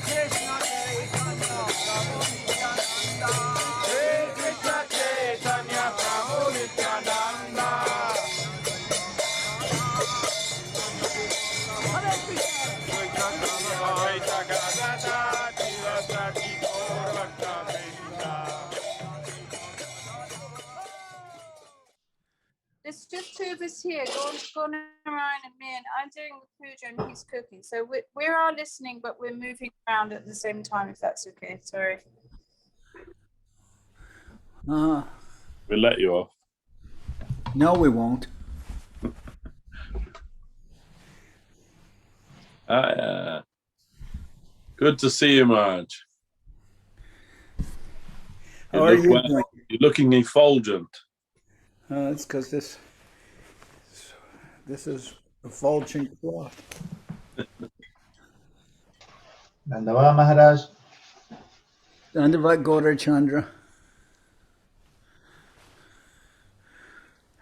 Krishna Chaitanya Prabhu Nityananda. Shri Krishna Chaitanya Prabhu Nityananda. Hare Krishna. Krishna Gadada Shivasati Gaur Bhakta Vrinda. There's just two of us here, Gone around and me, and I'm doing the puja and he's cooking. So we are listening, but we're moving around at the same time, if that's okay. Sorry. We'll let you off. No, we won't. Good to see you, Maharaj. How are you doing? You're looking effulgent. It's because this is effulgent cloth. Dandavad Maharaj. Dandavad Gaura Chandra.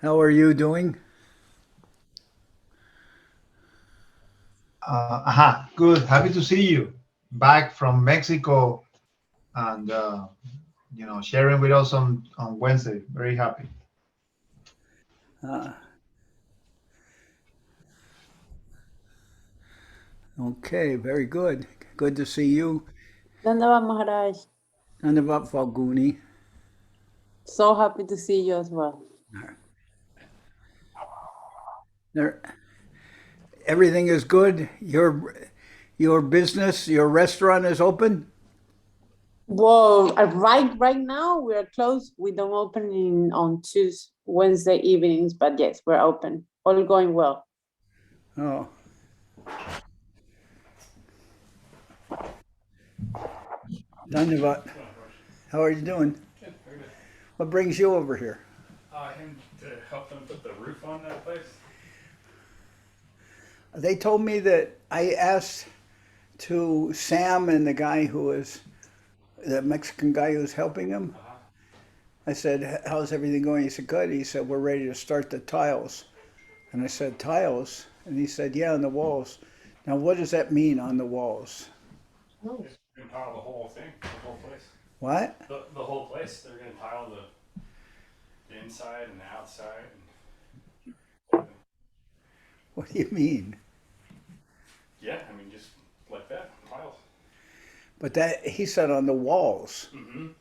How are you doing? Good. Happy to see you back from Mexico, and sharing with us on Wednesday. Very happy. Okay, very good. Good to see you. Dandavad Maharaj. Dandavad Falguni. So happy to see you as well. Everything is good. Your business, your restaurant is open? Well, right now we're closed. We don't open on Tuesday, Wednesday evenings, but yes, we're open. All going well. Oh. Dandavad. How are you doing? Good, very good. What brings you over here? Him to help them put the roof on that place. They told me that I asked to Sam and the guy who was, the Mexican guy who was helping him. I said, how's everything going? He said, good. He said, we're ready to start the tiles. And I said, tiles? And he said, yeah, on the walls. Now, what does that mean on the walls? They're going to tile the whole thing, the whole place. What? The whole place. They're going to tile the inside and the outside. What do you mean? Yeah, I mean, just like that, tiles. But that, he said on the walls. Mm-hmm.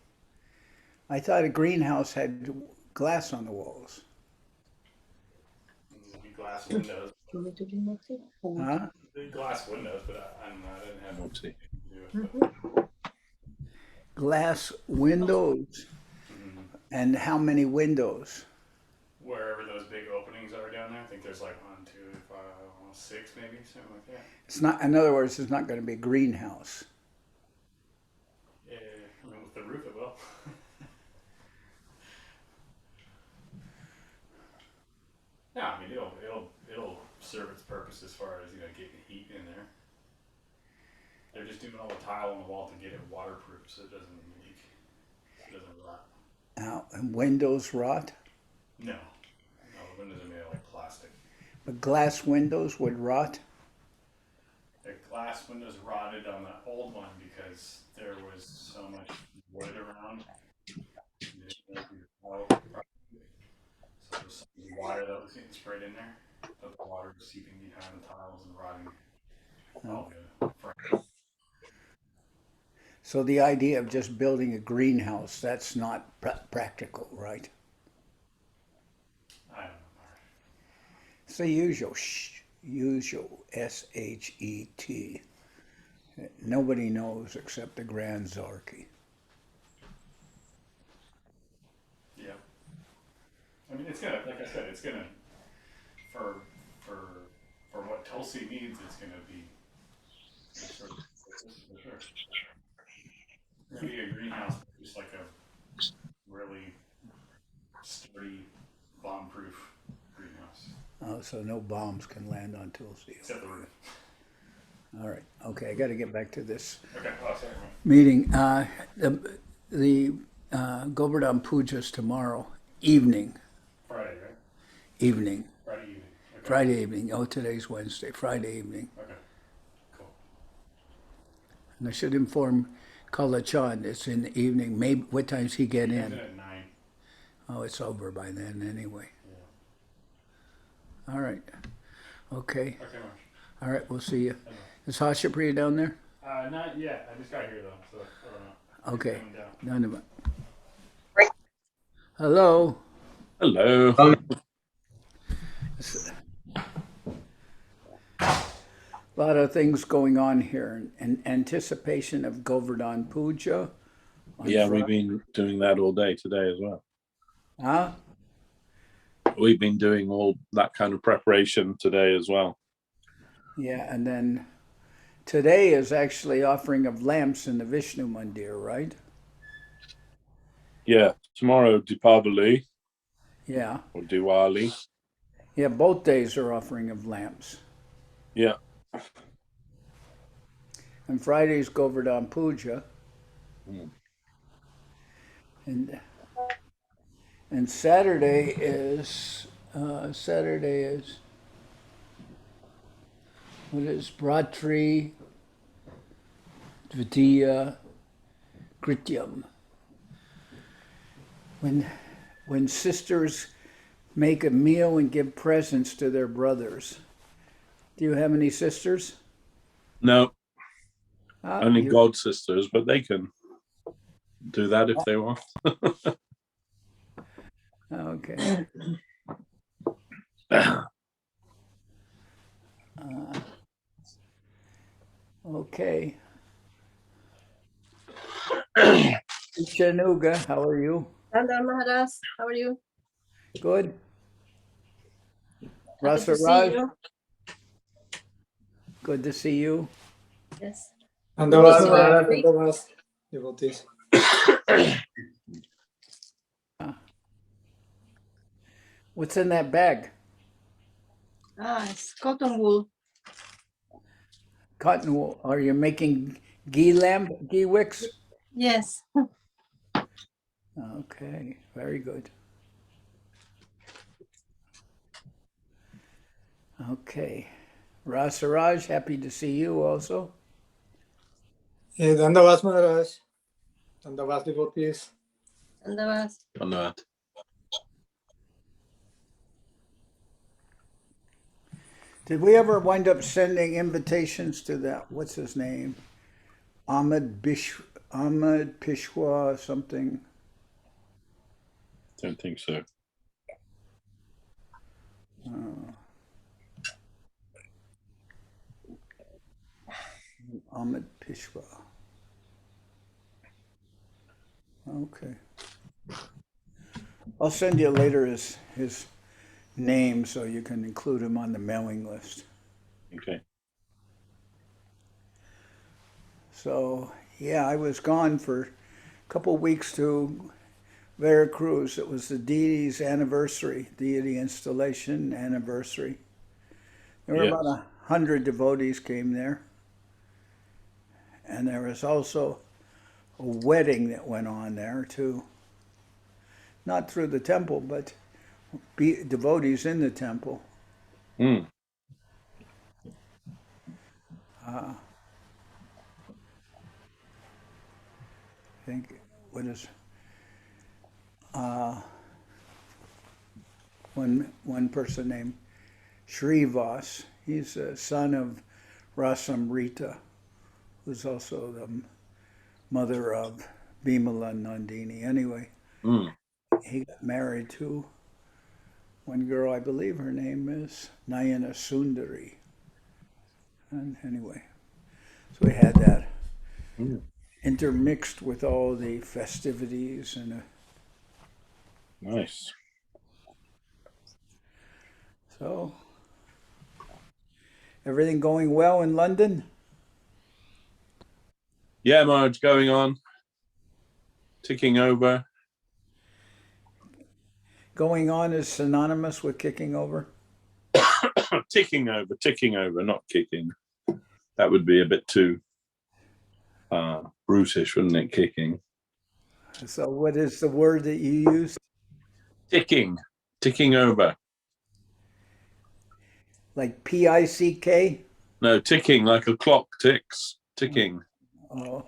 I thought a greenhouse had glass on the walls. There'll be glass windows. Huh? Glass windows, but I didn't have much to do with it. Glass windows. Mm-hmm. And how many windows? Wherever those big openings are down there, I think there's like 1, 2, 5, 6 maybe, something like that. It's not, in other words, it's not going to be a greenhouse. Yeah, I mean, with the roof it will. No, I mean it'll serve its purpose as far as getting heat in there. They're just doing all the tile on the wall to get it waterproof so it doesn't leak, it doesn't rot. And windows rot? No, the windows are made of like plastic. But glass windows would rot? The glass windows rotted on the old one because there was so much wood around. So there was some water that was getting sprayed in there. So the water was seeping behind the tiles and rotting all the frames. So the idea of just building a greenhouse, that's not practical, right? I don't know. It's the usual S-H-E-T. Nobody knows except the Grand Zarki. Yeah. I mean, it's gonna, like I said, it's gonna, for what Tulsi needs, it's gonna be, for sure. It's gonna be a greenhouse, just like a really sturdy, bomb-proof greenhouse. Oh, so no bombs can land on Tulsi. Except the roof. All right. Okay, I got to get back to this sorry. meeting. The Govardhan Puja's tomorrow evening. Friday, right? Evening. Friday evening. Okay. Friday evening. Oh, today's Wednesday. Friday evening. Okay. Cool. And I should inform Kalachan it's in the evening. Maybe what time's he get Comes in? at 9. Oh, it's over by then anyway. Yeah. All right. Okay. Okay, Marsh. All right. We'll see you. Is Hashapriya down there? Not yet. I just got here though, so I don't know. Okay. Coming down. None of it. Hello. Hello. A lot of things going on here in anticipation of Govardhan Puja. on Yeah, we've Friday. been doing that all day today as well. Huh? We've been doing all that kind of preparation today as well. Yeah, and then today is actually offering of lamps in the Vishnu Mandir, right? Yeah, tomorrow Deepavali Yeah. or Diwali. Yeah, both days are offering of lamps. Yeah. And Friday's Govardhan Puja. Mm. And Saturday is what is Bratri Dvitiya Krityam. When sisters make a meal and give presents to their brothers. Do you have any sisters? No, only You- God sisters, but they can do that if they want. Okay. Okay. Ishanuga, how are you? Hello, Maharaj. How are you? Good. Happy to see Rasaraj, you. good to see you. Yes. Andavas Yes, Maharaj, right. Andavas, devotees. What's in that bag? It's cotton wool. Cotton wool. Are you making ghee wicks? Yes. Okay, very good. Okay. Rasaraj, happy to see you also. Yes, Andavas Maharaj, Andavas devotees. And there was On that. Did we ever wind up sending invitations to that? What's his name? Ahmed Pishwa something. Don't think so. Ahmed Pishwa. Okay. I'll send you later his name so you can include him on the mailing list. Okay. So yeah, I was gone for a couple weeks to Veracruz. It was the deity's anniversary, deity installation anniversary. There were Yes. about 100 devotees came there. And there was also a wedding that went on there too. Not through the temple, but devotees in the temple. Mm. I think what is one person named Srivas. He's a son of Rasamrita, who's also the mother of Bimala Nandini. Anyway, Mm. he got married to one girl, I believe her name is Nayana Sundari. And anyway, so we had that Mm. intermixed with all the festivities and Nice. so everything going well in London? Yeah, Maharaj, going on. Ticking over. Going on is synonymous with kicking over? Ticking over, not kicking. That would be a bit too brutish, wouldn't it? Kicking. So what is the word that you use? Ticking over. Like P-I-C-K? No, ticking like a clock ticks. Ticking. Oh,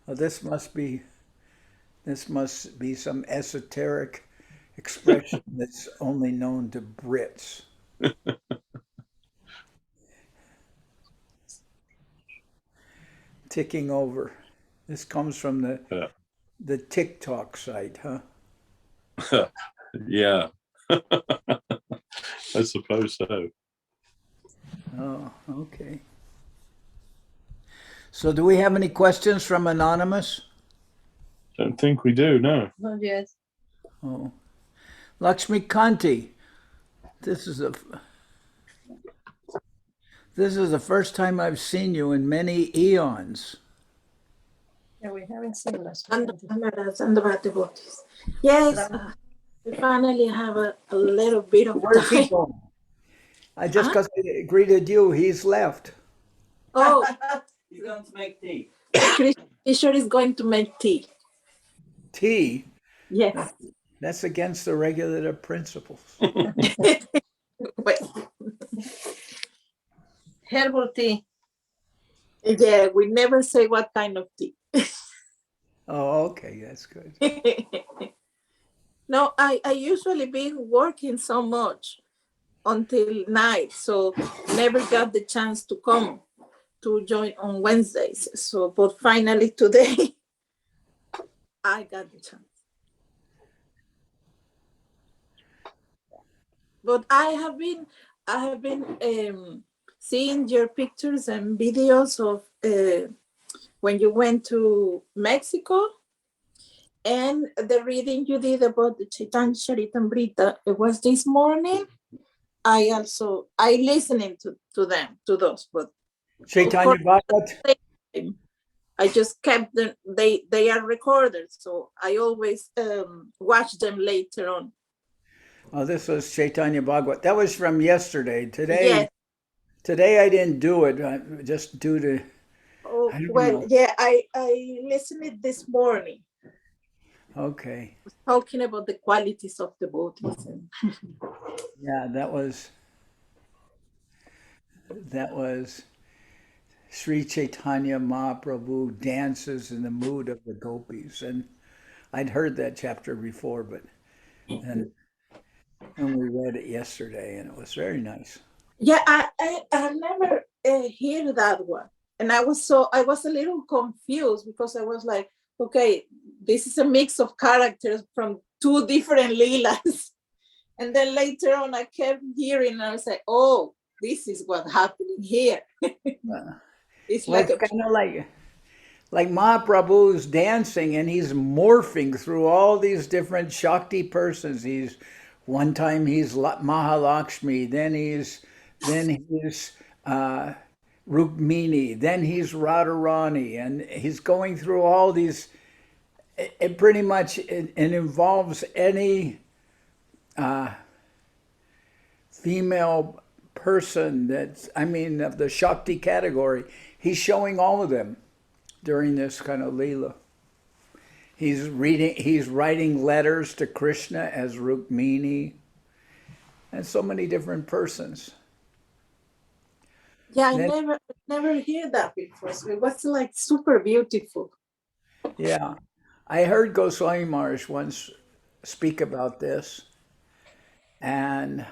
well, this must be some esoteric expression that's only known to Brits. Ticking over. This comes from Yeah. the TikTok site, huh? Yeah. I suppose so. Oh, okay. So do we have any questions from Anonymous? Don't think we do, no. Not yet. Oh. Lakshmi Kanti, this is the first time I've seen you in many eons. Yeah, we haven't seen us. And about devotees. Yes, we finally have a little bit of Where's he time. going? Just because I greeted you, he's left. Oh, He's going to make tea. Krishna is going to make tea. Tea? Yes. That's against the regulative principles. But, Herbal tea. yeah, we never say what kind of tea. Oh, okay, that's good. No, I usually been working so much until night, so never got the chance to come to join on Wednesdays. So, but finally today, I got the chance. But I have been seeing your pictures and videos of when you went to Mexico, and the reading you did about the Chaitanya Charitamrita. It was this morning. I listening to those, but Chaitanya Bhagavat? I just kept them. They are recorded, so I always watch them later on. Oh, this was Chaitanya Bhagavat. That was from yesterday. Yes. Today I didn't do it, just due to. Oh, I don't well, know. yeah, I listened it this morning. Okay. Talking about the qualities of devotees. Yeah, that was Sri Chaitanya Mahaprabhu dances in the mood of the gopis, and I'd heard that chapter before, but and we read it yesterday, and it was very nice. Yeah, I never hear that one, and I was a little confused because I was like, okay, this is a mix of characters from two different leelas, and then later on I kept hearing, and I was like, oh, this is what's happening here. It's Well, like it's kind of like Mahaprabhu's dancing, and he's morphing through all these different Shakti persons. One time he's Mahalakshmi, then he's Rukmini, then he's Radharani, and he's going through all these. It pretty much it involves any female person of the Shakti category. He's showing all of them during this kind of Leela. He's writing letters to Krishna as Rukmini, and so many different persons. Yeah, I never hear that before. So it was like super beautiful. Yeah, I heard Goswami Maharaj once speak about this, and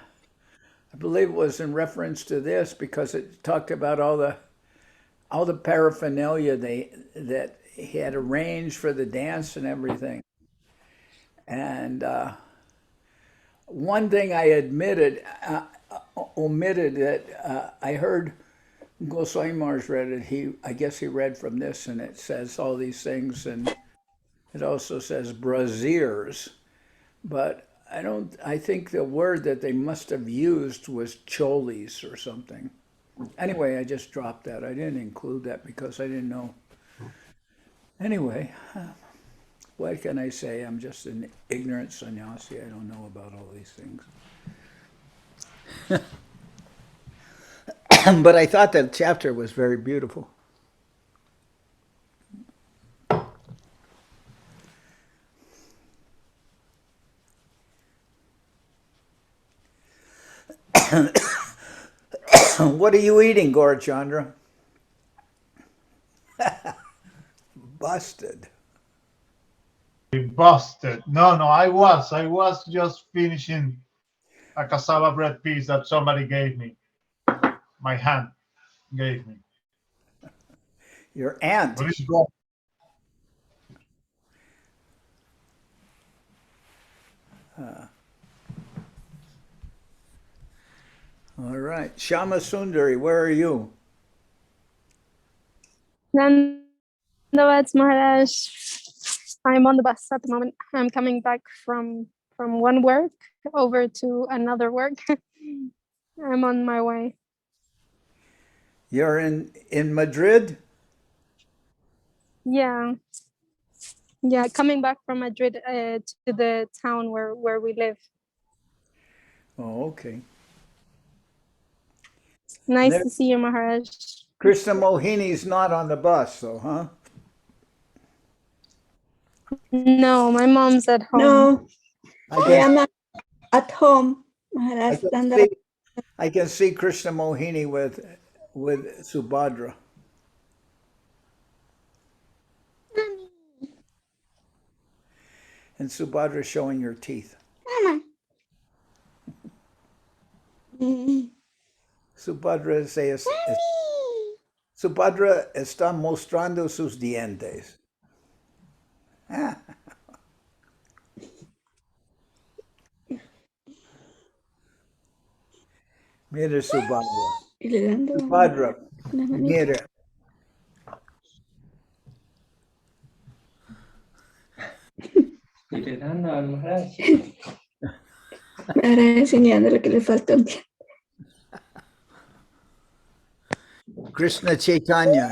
I believe it was in reference to this because it talked about all the paraphernalia that he had arranged for the dance and everything. And one thing I omitted that I heard Goswami Maharaj read it. I guess he read from this, and it says all these things, and it also says braziers, but I think the word that they must have used was cholis or something. Anyway, I just dropped that. I didn't include that because I didn't know. Anyway, what can I say? I'm just an ignorant sannyasi. I don't know about all these things. But I thought that chapter was very beautiful. What are you eating, Gaurachandra? busted. Be busted. No, I was just finishing a cassava bread piece that somebody gave me. My hand gave me. Your aunt. But it's gone. All right. Shama Sundari, where are you? Dandavats Maharaj. I'm on the bus at the moment. I'm coming back from one work over to another work. I'm on my way. You're in Madrid? Yeah, coming back from Madrid to the town where we live. Oh, okay. Nice There- to see you, Maharaj. Krishna Mohini's not on the bus, though, huh? No, my mom's at home. No, I I can, am at home, I Maharaj. can see, I can see Krishna Mohini with Subhadra. And Subhadra showing your teeth. Subhadra Subhadra está mostrando sus dientes. Ah. Mira Subhadra. Y le dando Subhadra, la manita. mira. Y le dan al Maharaj. Ahora enseñándole que le falta un día. Krishna Chaitanya.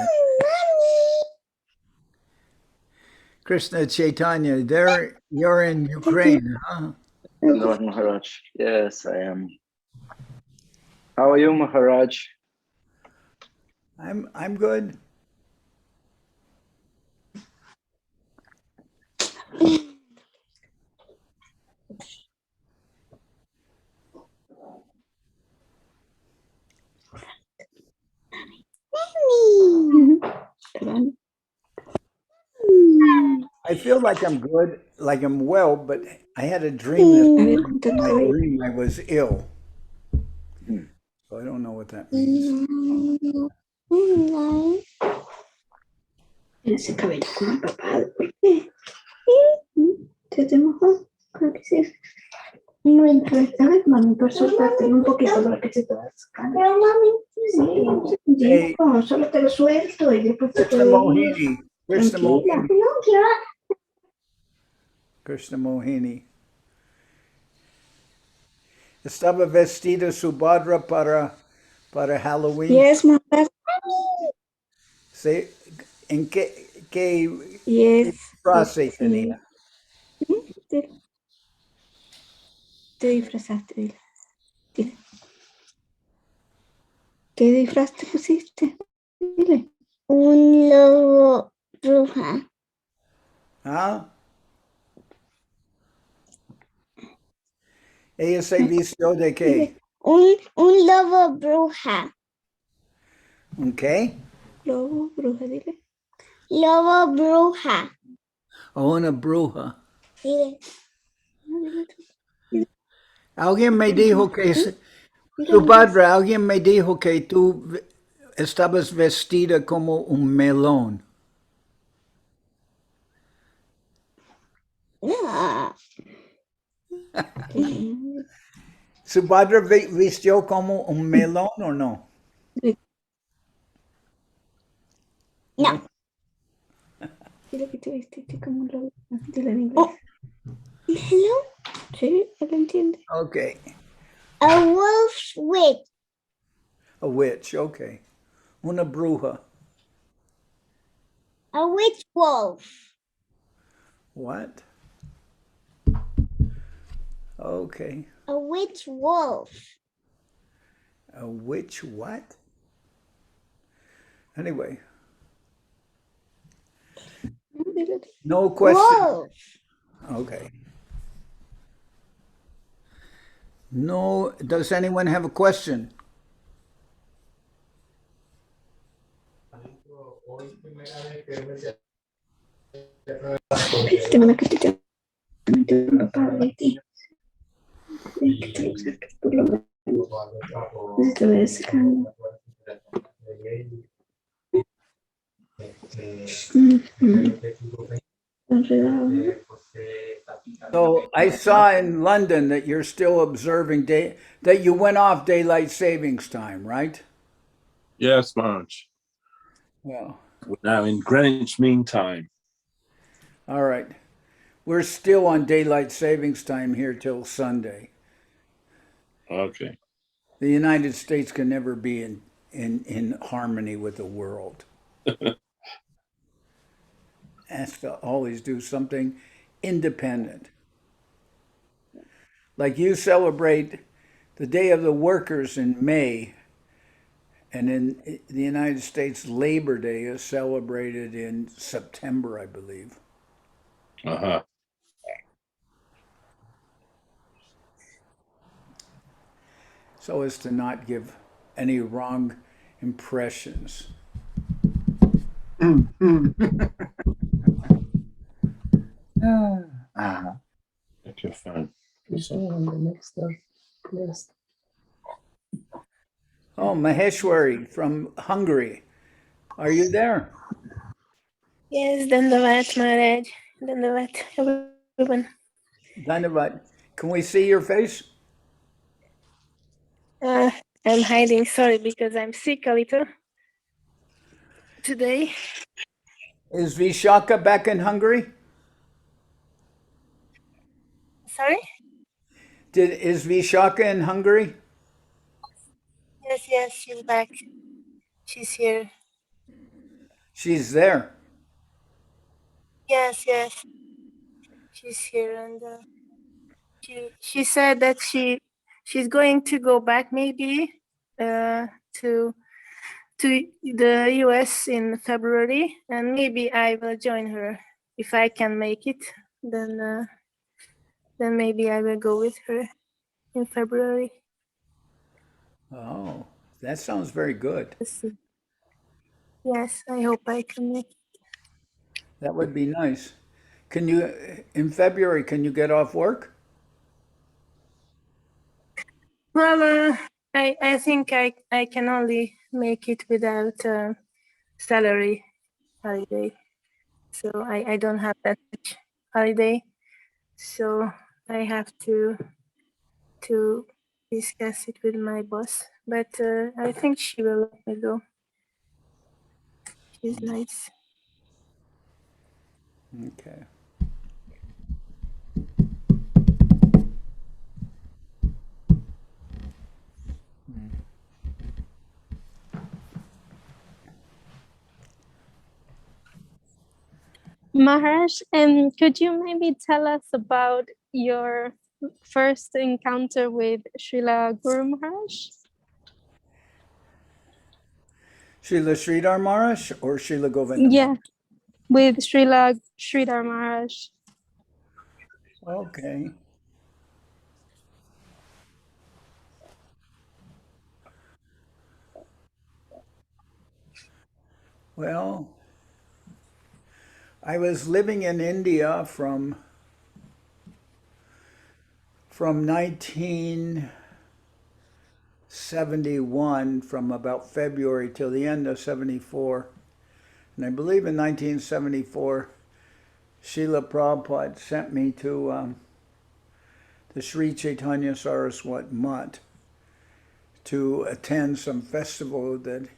Krishna Chaitanya, there you're in Ukraine, huh? Lord Maharaj. Yes, I am. How are you, Maharaj? I'm good. I feel like I'm good, like I'm well, but I had a dream this morning. My dream I was ill. So I don't know what that means. Ese cabello como empapado. ¿Se te mojó? Creo que sí. No entra. A ver, mami, por soltarte un poquito para que se te vaya sacando. Pero mami, sí. Hey. No, solo te lo suelto y después te Krishna Mohini. Krishna Tranquila. Mohini. No, quiero. Krishna Mohini. Estaba vestida Subhadra para Halloween. Yes, Maharaj. ¿En qué Yes. frase tenía? Te disfrazaste, dile. Dile. ¿Qué disfraz te pusiste? Dile. Un lobo bruja. ¿Ah? ¿Ella se vistió de qué? Un lobo bruja. ¿Un qué? Lobo bruja, dile. Lobo bruja. O una bruja. Dile. Alguien me dijo que... Subhadra, alguien me dijo que tú estabas vestida como un melón. No. ¿Subhadra vistió como un melón o no? No. Dile que te vestiste como un lobo. Dile en inglés. ¿Melón? Sí, él entiende. Okay. A wolf's witch. A witch, okay. Una bruja. A witch wolf. What? Okay. A witch wolf. A witch what? Anyway. No question. Wolf. Okay. No, does anyone have a question? So I saw in London that you're still observing that you went off daylight savings time, right? Yes, Maharaj. Well, We're now in Greenwich Mean Time. all right. We're still on daylight savings time here till Sunday. Okay. The United States can never be in harmony with the world. Has to always do something independent. Like you celebrate the Day of the Workers in May, and in the United States, Labor Day is celebrated in September, I believe. Uh-huh. So as to not give any wrong impressions. Check your phone. Oh, Maheshwari from Hungary. Are you there? Yes, Dandavat Maharaj. Dandavat everyone. Dhanyavad. Can we see your face? I'm hiding, sorry, because I'm sick a little today. Is Vishaka back in Hungary? Sorry? Is Vishaka in Hungary? Yes, she's back. She's here. She's there. Yes, she's here, and she said that she's going to go back maybe to the US in February, and maybe I will join her if I can make it. Then maybe I will go with her in February. Oh, that sounds very good. Yes, I hope I can make it. That would be nice. In February, can you get off work? Well, I think I can only make it without salary holiday. So I don't have that much holiday. So I have to discuss it with my boss. But I think she will let me go. She's nice. Okay. Maharaj, could you maybe tell us about your first encounter with Srila Guru Maharaj? Srila Sridhar Maharaj or Srila Govinda? Yeah, with Srila Sridhar Maharaj. Okay. Well, I was living in India from 1971, from about February till the end of 74. And I believe in 1974, Srila Prabhupada sent me to the Sri Chaitanya Saraswat Mutt to attend some festival that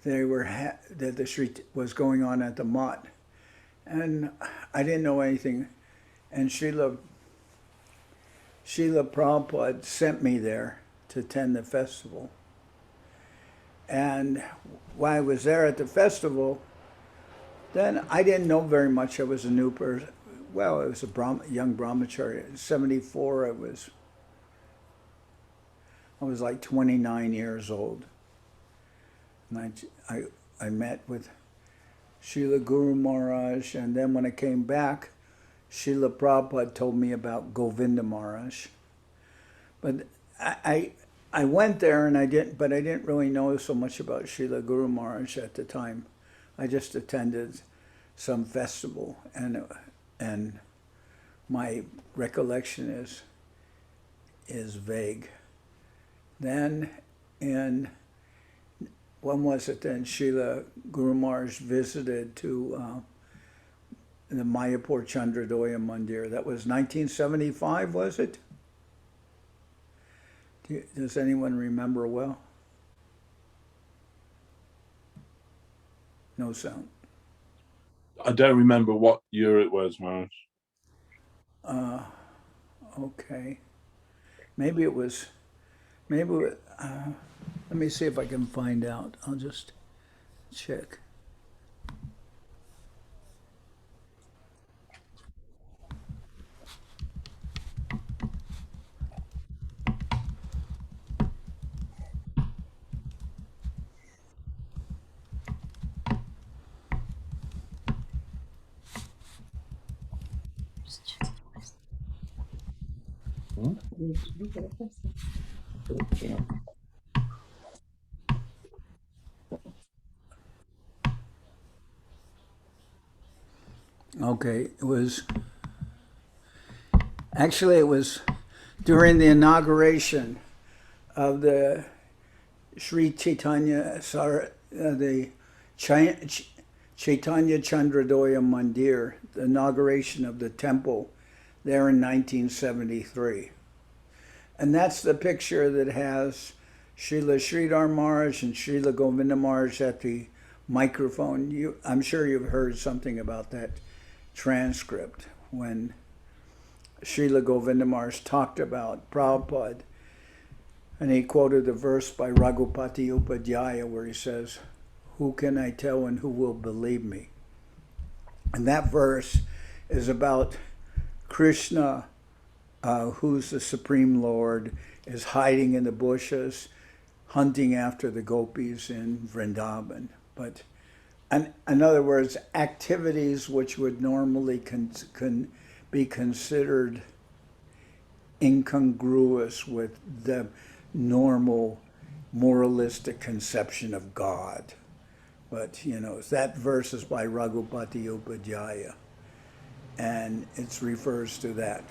that the Sri was going on at the Mutt. And I didn't know anything. And Srila Prabhupada sent me there to attend the festival. And while I was there at the festival, then I didn't know very much. I was a new person. Well, I was a young brahmachari. In 74, I was like 29 years old. And I met with Srila Guru Maharaj, and then when I came back, Srila Prabhupada told me about Govinda Maharaj. But I went there and I didn't really know so much about Srila Guru Maharaj at the time. I just attended some festival, and my recollection is vague. Then when was it then? Srila Guru Maharaj visited to the Mayapur Chandradoya Mandir. That was 1975, was it? Does anyone remember well? No sound. I don't remember what year it was, Maharaj. Okay. Maybe it was, let me see if I can find out. I'll just check. Okay, it was during the inauguration of the Sri Chaitanya Chaitanya Chandradoya Mandir, the inauguration of the temple there in 1973. And that's the picture that has Srila Sridhar Maharaj and Srila Govinda Maharaj at the microphone. I'm sure you've heard something about that transcript when Srila Govinda Maharaj talked about Prabhupada, and he quoted the verse by Raghupati Upadhyaya where he says, "Who can I tell and who will believe me?" And that verse is about Krishna, who's the Supreme Lord, is hiding in the bushes, hunting after the gopis in Vrindavan. But in other words, activities which would normally be considered incongruous with the normal moralistic conception of God. But, that verse is by Raghupati Upadhyaya, and it refers to that.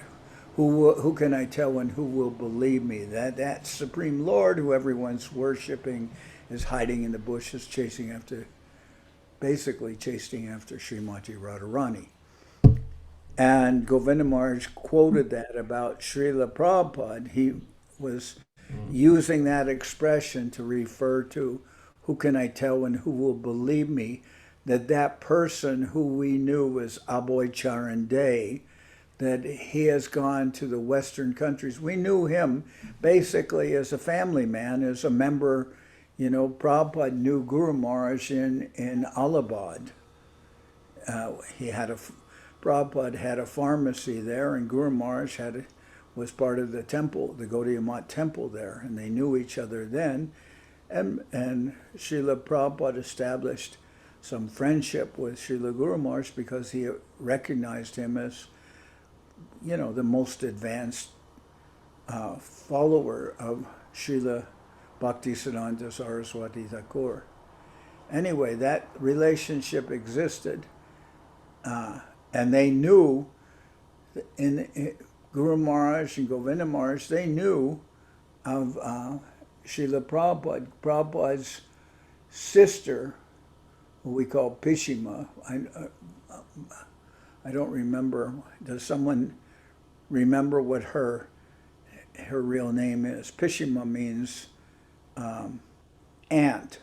Who can I tell and who will believe me? That Supreme Lord who everyone's worshiping is hiding in the bushes, basically chasing after Srimati Radharani. And Govinda Maharaj quoted that about Srila Prabhupada. He was using that expression to refer to who can I tell and who will believe me, that person who we knew was Abhay Charan Dey, that he has gone to the Western countries. We knew him basically as a family man, as a member. Prabhupada knew Guru Maharaj in Allahabad. Prabhupada had a pharmacy there, and Guru Maharaj was part of the temple, the Gaudiya Math temple there, and they knew each other then. And Srila Prabhupada established some friendship with Srila Guru Maharaj because he recognized him as, the most advanced follower of Srila Bhaktisiddhanta Saraswati Thakur. Anyway, that relationship existed, and they knew, in Guru Maharaj and Govinda Maharaj, they knew of Srila Prabhupada. Prabhupada's sister, who we call Pishima, I don't remember. Does someone remember what her real name is? Pishima means aunt.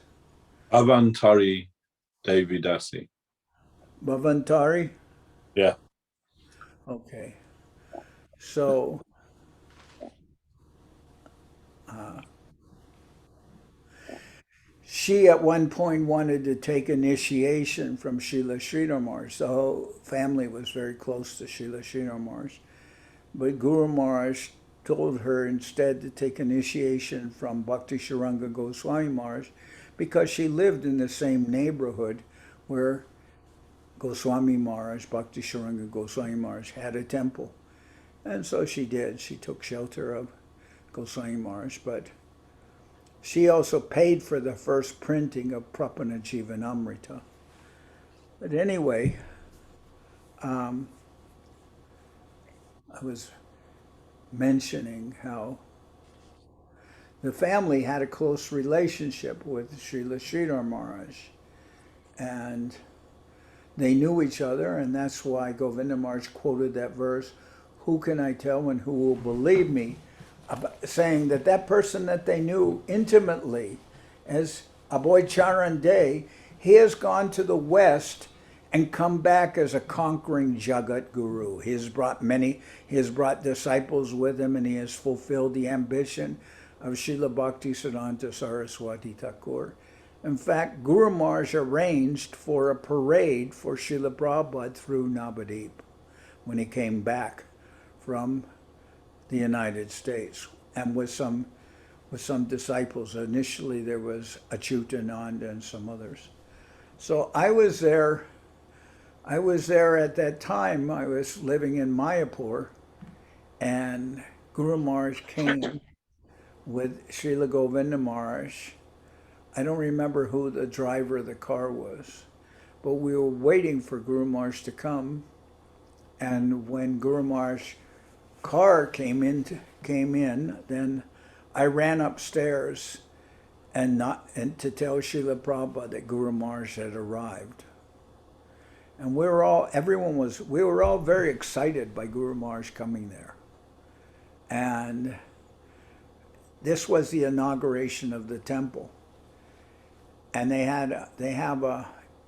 Avantari Devidasi. Bhavantari? Yeah. Okay. So, she at one point wanted to take initiation from Srila Sridhar Maharaj. The whole family was very close to Srila Sridhar Maharaj. But Guru Maharaj told her instead to take initiation from Bhakti Sharanga Goswami Maharaj because she lived in the same neighborhood where Goswami Maharaj, Bhakti Sharanga Goswami Maharaj, had a temple. And so she did. She took shelter of Goswami Maharaj, but she also paid for the first printing of Prapana Jivanamrita. But anyway, I was mentioning how the family had a close relationship with Srila Sridhar Maharaj, and they knew each other, and that's why Govinda Maharaj quoted that verse, "Who can I tell and who will believe me?" Saying that that person that they knew intimately as Aboy Charan Day, he has gone to the West and come back as a conquering Jagat Guru. He has brought disciples with him, and he has fulfilled the ambition of Srila Bhaktisiddhanta Saraswati Thakur. In fact, Guru Maharaj arranged for a parade for Srila Prabhupada through Navadip when he came back from the United States, and with some disciples. Initially, there was Achyutananda and some others. So I was there. I was there at that time. I was living in Mayapur, and Guru Maharaj came with Srila Govinda Maharaj. I don't remember who the driver of the car was, but we were waiting for Guru Maharaj to come. And when Guru Maharaj's car came in, then I ran upstairs and to tell Srila Prabhupada that Guru Maharaj had arrived. And we were all very excited by Guru Maharaj coming there. And this was the inauguration of the temple. And in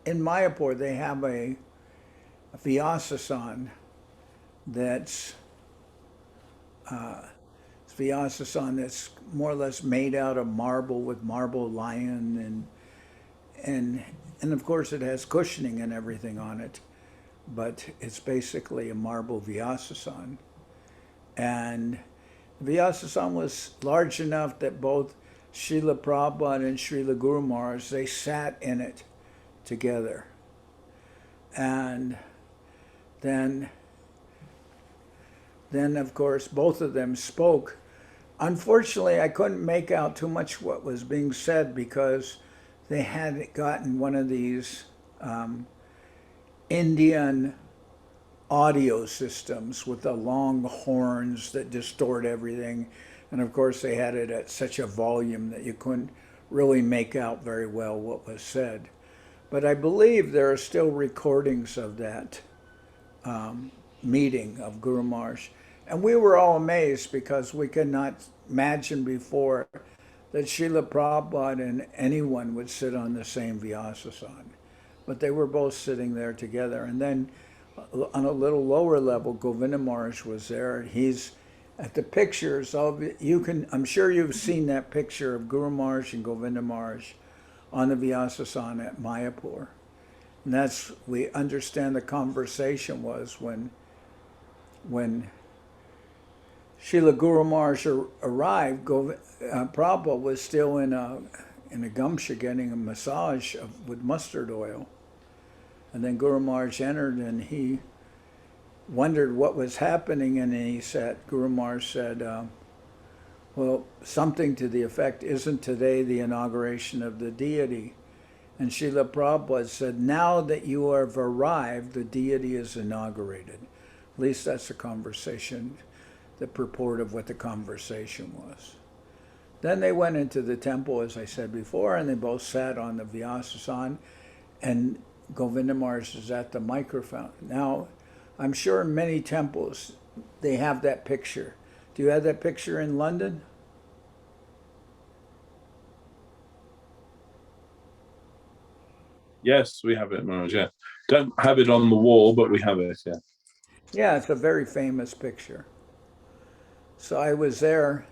Mayapur, they have a Vyasasan that's more or less made out of marble with marble lion, and of course it has cushioning and everything on it, but it's basically a marble Vyasasan. And the Vyasasan was large enough that both Srila Prabhupada and Srila Guru Maharaj, they sat in it together. And then of course both of them spoke. Unfortunately, I couldn't make out too much what was being said because they had gotten one of these Indian audio systems with the long horns that distort everything. And of course they had it at such a volume that you couldn't really make out very well what was said. But I believe there are still recordings of that meeting of Guru Maharaj. And we were all amazed because we could not imagine before that Srila Prabhupada and anyone would sit on the same Vyasasan. But they were both sitting there together. And then on a little lower level, Govinda Maharaj was there. He's at the pictures of, I'm sure you've seen that picture of Guru Maharaj and Govinda Maharaj on the Vyasasan at Mayapur. And we understand the conversation was when Srila Guru Maharaj arrived, Prabhupada was still in a gamsha getting a massage with mustard oil. And then Guru Maharaj entered and he wondered what was happening, and Guru Maharaj said, well, something to the effect, isn't today the inauguration of the deity? And Srila Prabhupada said, now that you have arrived, the deity is inaugurated. At least that's the conversation, the purport of what the conversation was. Then they went into the temple, as I said before, and they both sat on the Vyasasan, and Govinda Maharaj is at the microphone. Now, I'm sure in many temples they have that picture. Do you have that picture in London? Yes, we have it, Maharaj. Yeah, don't have it on the wall, but we have it. Yeah. Yeah, it's a very famous picture. So I was there.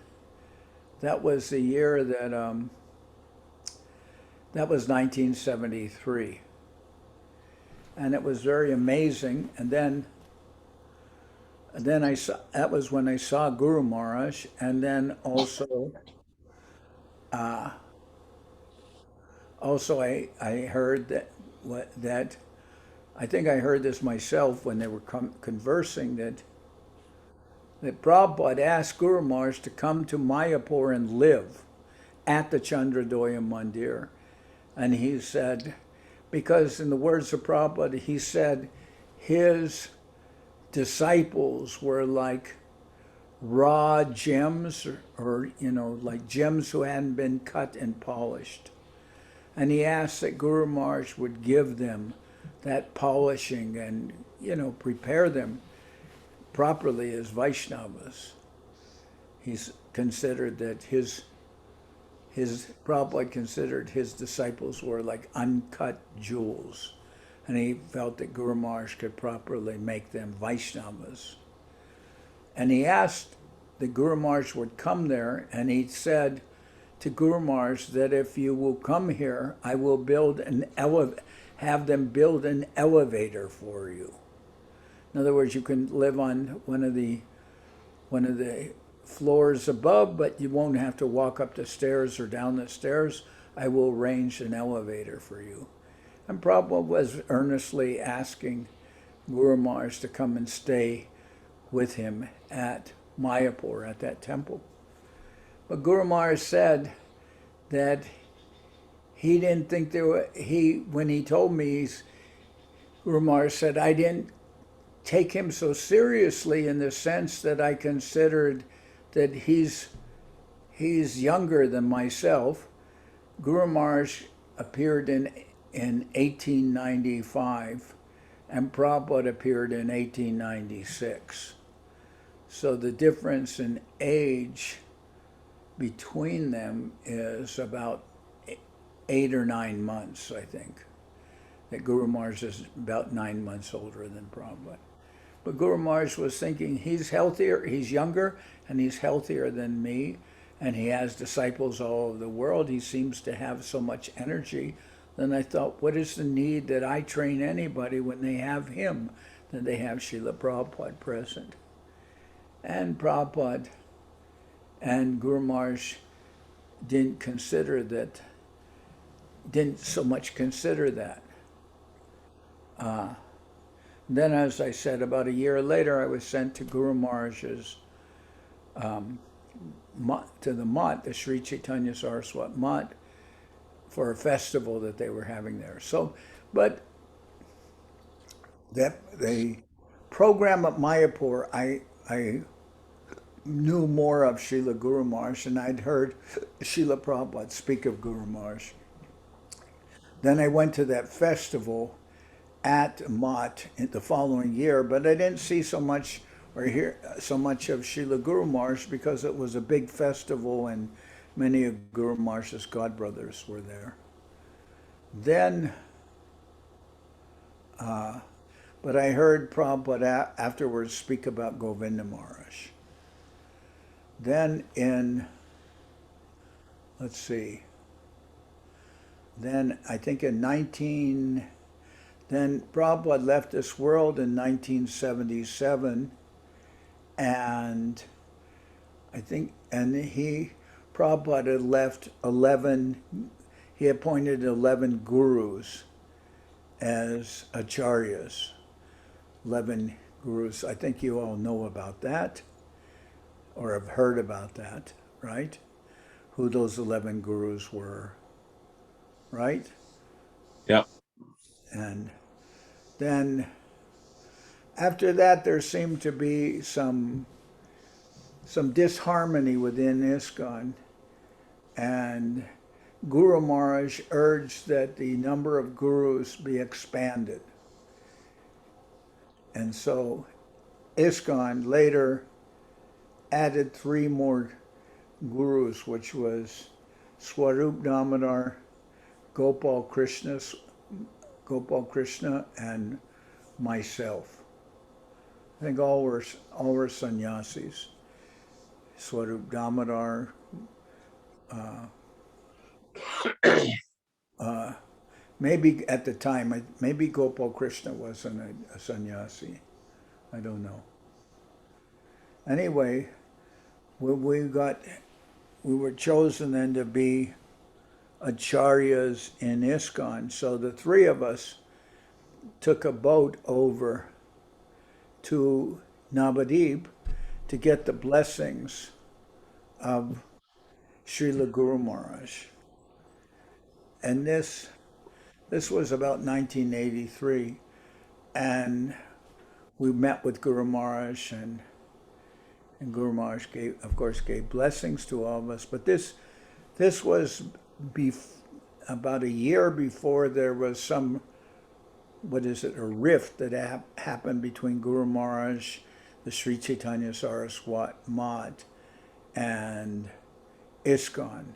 That was the year that was 1973, and it was very amazing. And then that was when I saw Guru Maharaj, and then also I heard that I think I heard this myself when they were conversing that Prabhupada asked Guru Maharaj to come to Mayapur and live at the Chandradoya Mandir. And he said, because in the words of Prabhupada, he said his disciples were like raw gems, or like gems who hadn't been cut and polished. And he asked that Guru Maharaj would give them that polishing and, prepare them properly as Vaishnavas. He's considered that his Prabhupada considered his disciples were like uncut jewels. And he felt that Guru Maharaj could properly make them Vaishnavas. And he asked that Guru Maharaj would come there, and he said to Guru Maharaj that if you will come here, I will have them build an elevator for you. In other words, you can live on one of the floors above, but you won't have to walk up the stairs or down the stairs. I will arrange an elevator for you. And Prabhupada was earnestly asking Guru Maharaj to come and stay with him at Mayapur, at that temple. But Guru Maharaj said that he didn't think when he told me, Guru Maharaj said, I didn't take him so seriously in the sense that I considered that he's younger than myself. Guru Maharaj appeared in 1895, and Prabhupada appeared in 1896. So the difference in age between them is about 8 or 9 months, I think. That Guru Maharaj is about 9 months older than Prabhupada. But Guru Maharaj was thinking, he's healthier, he's younger, and he's healthier than me, and he has disciples all over the world. He seems to have so much energy. Then I thought, what is the need that I train anybody when they have him? Then they have Srila Prabhupada present. And Prabhupada and Guru Maharaj didn't so much consider that. Then, as I said, about a year later, I was sent to Guru Maharaj's, to the Mutt, the Sri Chaitanya Saraswat Mutt, for a festival that they were having there. So, but the program at Mayapur, I knew more of Srila Guru Maharaj, and I'd heard Srila Prabhupada speak of Guru Maharaj. Then I went to that festival at Mott the following year, but I didn't see so much or hear so much of Srila Guru Maharaj because it was a big festival and many of Guru Maharaj's godbrothers were there. Then, but I heard Prabhupada afterwards speak about Govinda Maharaj. Then then I think then Prabhupada left this world in 1977, and Prabhupada had left he appointed 11 gurus as acharyas, 11 gurus. I think you all know about that, or have heard about that, right? Who those 11 gurus were, right? Yeah. And then after that, there seemed to be some disharmony within ISKCON, and Guru Maharaj urged that the number of gurus be expanded. And so ISKCON later added 3 more gurus, which was Swarup Damodar, Gopal Krishna, and myself. I think all were sannyasis. Swarup Damodar, maybe at the time, maybe Gopal Krishna wasn't a sannyasi. I don't know. Anyway, we were chosen then to be acharyas in ISKCON. So the 3 of us took a boat over to Navadip to get the blessings of Srila Guru Maharaj. And this was about 1983. And we met with Guru Maharaj, and Guru Maharaj of course, gave blessings to all of us. But this was about a year before there was some, a rift that happened between Guru Maharaj, the Sri Chaitanya Saraswat Math, and ISKCON,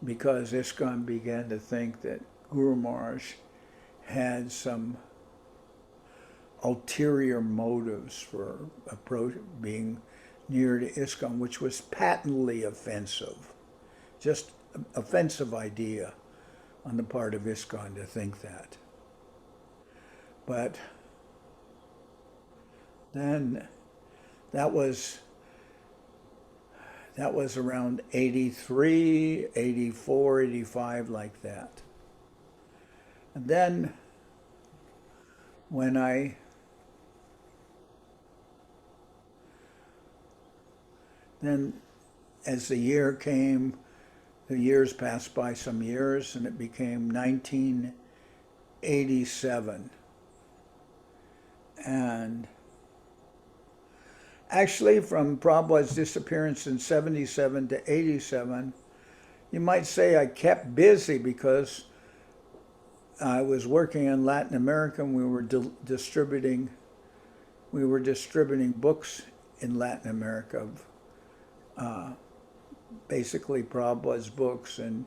because ISKCON began to think that Guru Maharaj had some ulterior motives for being near to ISKCON, which was patently offensive. Just an offensive idea on the part of ISKCON to think that. But then that was around 83, 84, 85, like that. And then as the year came, the years passed by some years, and it became 1987. And actually, from Prabhupada's disappearance in 77 to 87, you might say I kept busy because I was working in Latin America, and we were distributing books in Latin America, basically Prabhupada's books and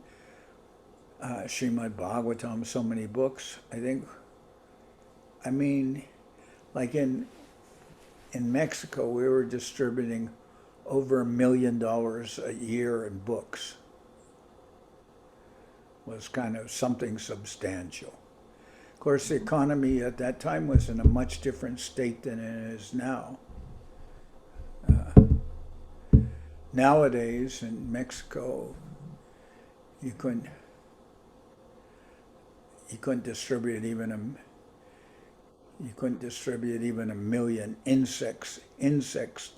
Srimad Bhagavatam, so many books. Like in Mexico, we were distributing over $1 million a year in books. Was kind of something substantial. Of course, the economy at that time was in a much different state than it is now. Nowadays in Mexico, you couldn't distribute even a million incense sticks.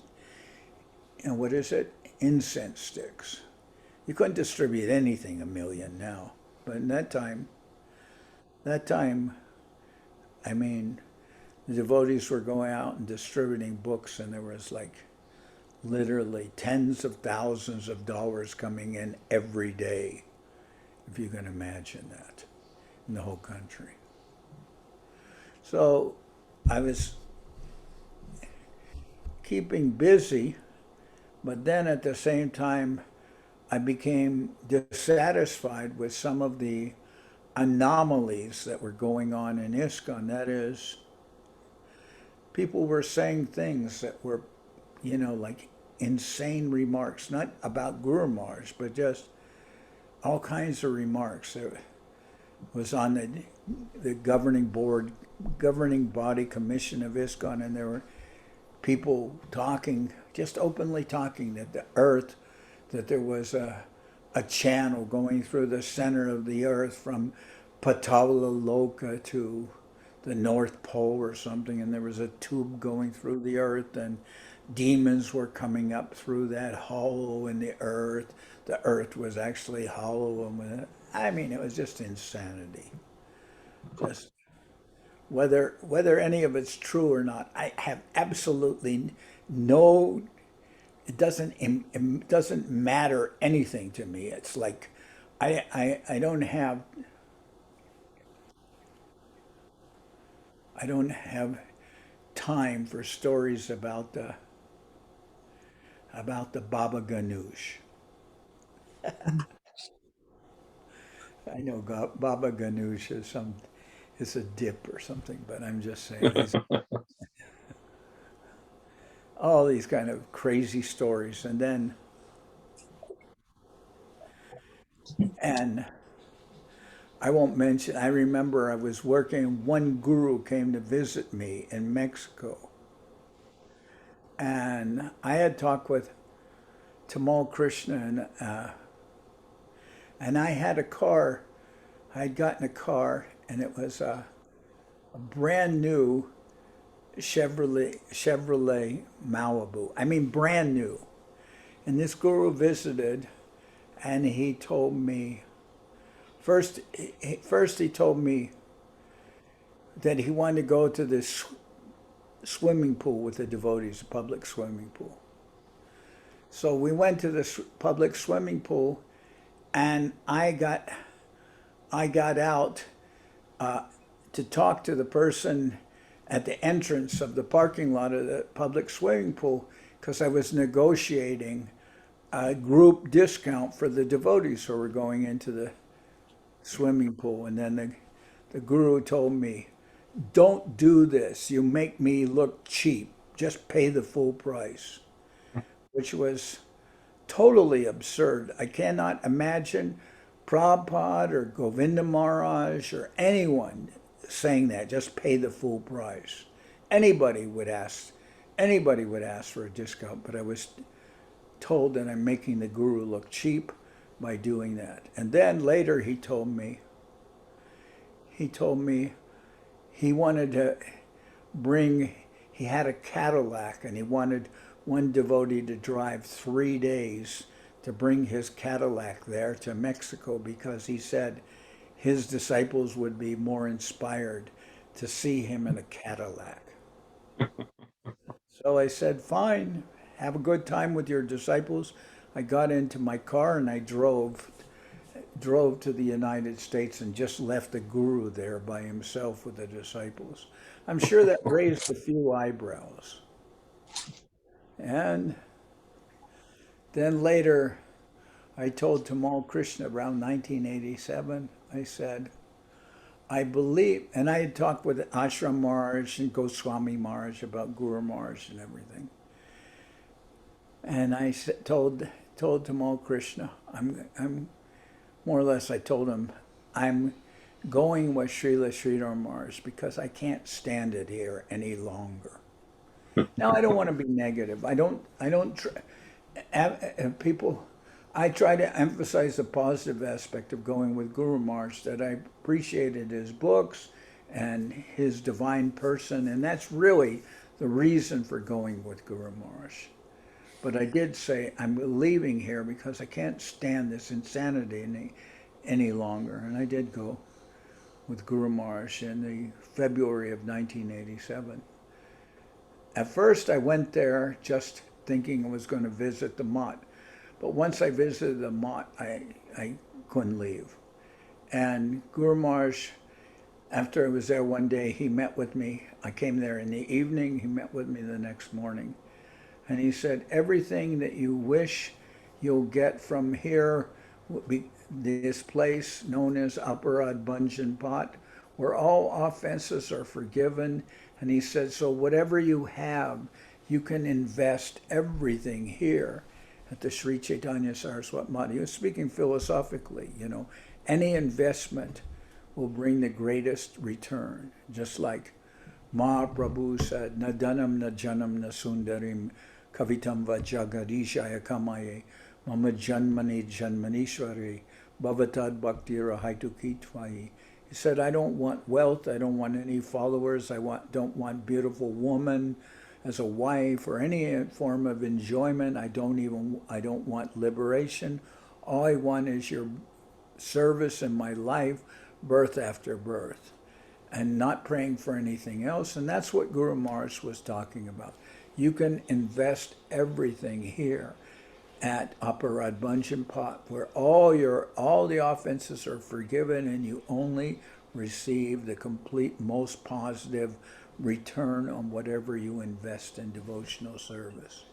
You couldn't distribute anything 1 million now. But in that time, I mean, the devotees were going out and distributing books, and there was like literally tens of thousands of dollars coming in every day, if you can imagine that, in the whole country. So I was keeping busy, but then at the same time, I became dissatisfied with some of the anomalies that were going on in ISKCON. That is, people were saying things that were, like insane remarks, not about Guru Maharaj, but just all kinds of remarks. It was on the governing body commission of ISKCON, and there were people talking, just openly talking, that there was a channel going through the center of the earth from Patala Loka to the North Pole or something, and there was a tube going through the earth, and demons were coming up through that hollow in the earth. The earth was actually hollow, and it was just insanity. Just whether any of it's true or not, I have absolutely no. It doesn't matter anything to me. It's like I don't have time for stories about the Baba Ganoush. I know Baba Ganoush is a dip or something, but I'm just saying all these kind of crazy stories, and I won't mention. I remember I was working. One guru came to visit me in Mexico, and I had talked with Tamal Krishna, and I had a car. I had gotten a car, and it was a brand new Chevrolet Malibu. Brand new. And this guru visited, and he told me first he told me that he wanted to go to this swimming pool with the devotees, a public swimming pool. So we went to the public swimming pool, and I got out to talk to the person at the entrance of the parking lot of the public swimming pool because I was negotiating a group discount for the devotees who were going into the swimming pool. And then the guru told me, don't do this. You make me look cheap. Just pay the full price, which was totally absurd. I cannot imagine Prabhupada or Govinda Maharaj or anyone saying that. Just pay the full price. Anybody would ask for a discount, but I was told that I'm making the guru look cheap by doing that. And then later he told me he wanted to he had a Cadillac and he wanted one devotee to drive 3 days to bring his Cadillac there to Mexico because he said his disciples would be more inspired to see him in a Cadillac. So I said, fine, have a good time with your disciples. I got into my car and I drove to the United States and just left the guru there by himself with the disciples. I'm sure that raised a few eyebrows. And then later, I told Tamal Krishna around 1987, I said, I believe, and I had talked with Ashram Maharaj and Goswami Maharaj about Guru Maharaj and everything. And I told Tamal Krishna, I'm more or less, I told him, I'm going with Srila Sridhar Maharaj because I can't stand it here any longer. Now, I don't want to be negative. I try to emphasize the positive aspect of going with Guru Maharaj, that I appreciated his books and his divine person, and that's really the reason for going with Guru Maharaj. But I did say, I'm leaving here because I can't stand this insanity any longer. And I did go with Guru Maharaj in the February of 1987. At first, I went there just thinking I was going to visit the Mott. But once I visited the Mott, I couldn't leave. And Guru Maharaj, after I was there one day, he met with me. I came there in the evening. He met with me the next morning. And he said, everything that you wish you'll get from here, this place known as Aparad Bunjan Pot, where all offenses are forgiven. And he said, so whatever you have, you can invest everything here at the Sri Chaitanya Saraswat Mata. He was speaking philosophically, any investment will bring the greatest return. Just like Mahaprabhu said, na dhanam na janam na sundarim kavitam va jagadishaya kamaye mama janmani janmanishwari bhavatad bhakti rahaitu kitvayi. He said, I don't want wealth, I don't want any followers, don't want beautiful woman as a wife or any form of enjoyment. I don't want liberation. All I want is your service in my life, birth after birth, and not praying for anything else. And that's what Guru Maharaj was talking about. You can invest everything here at Aparad Bunjan Pot, where all the offenses are forgiven and you only receive the complete, most positive return on whatever you invest in devotional service.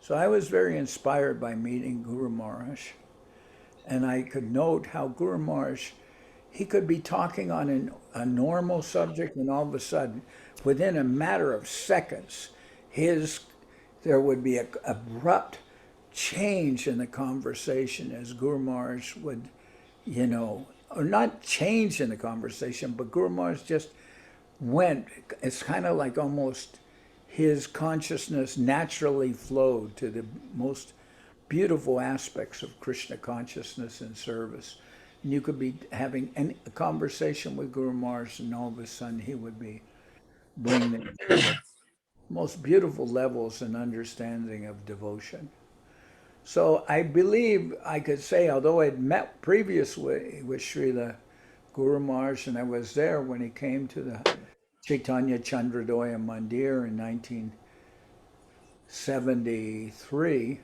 So I was very inspired by meeting Guru Maharaj, and I could note how Guru Maharaj, he could be talking on a normal subject, and all of a sudden, within a matter of seconds, there would be an abrupt change in the conversation as Guru Maharaj would, or not change in the conversation, but Guru Maharaj just went. It's kind of like almost his consciousness naturally flowed to the most beautiful aspects of Krishna consciousness and service. And you could be having a conversation with Guru Maharaj, and all of a sudden he would be bringing the most beautiful levels and understanding of devotion. So I believe I could say, although I'd met previously with Srila Guru Maharaj, and I was there when he came to the Chaitanya Chandradoya Mandir in 1973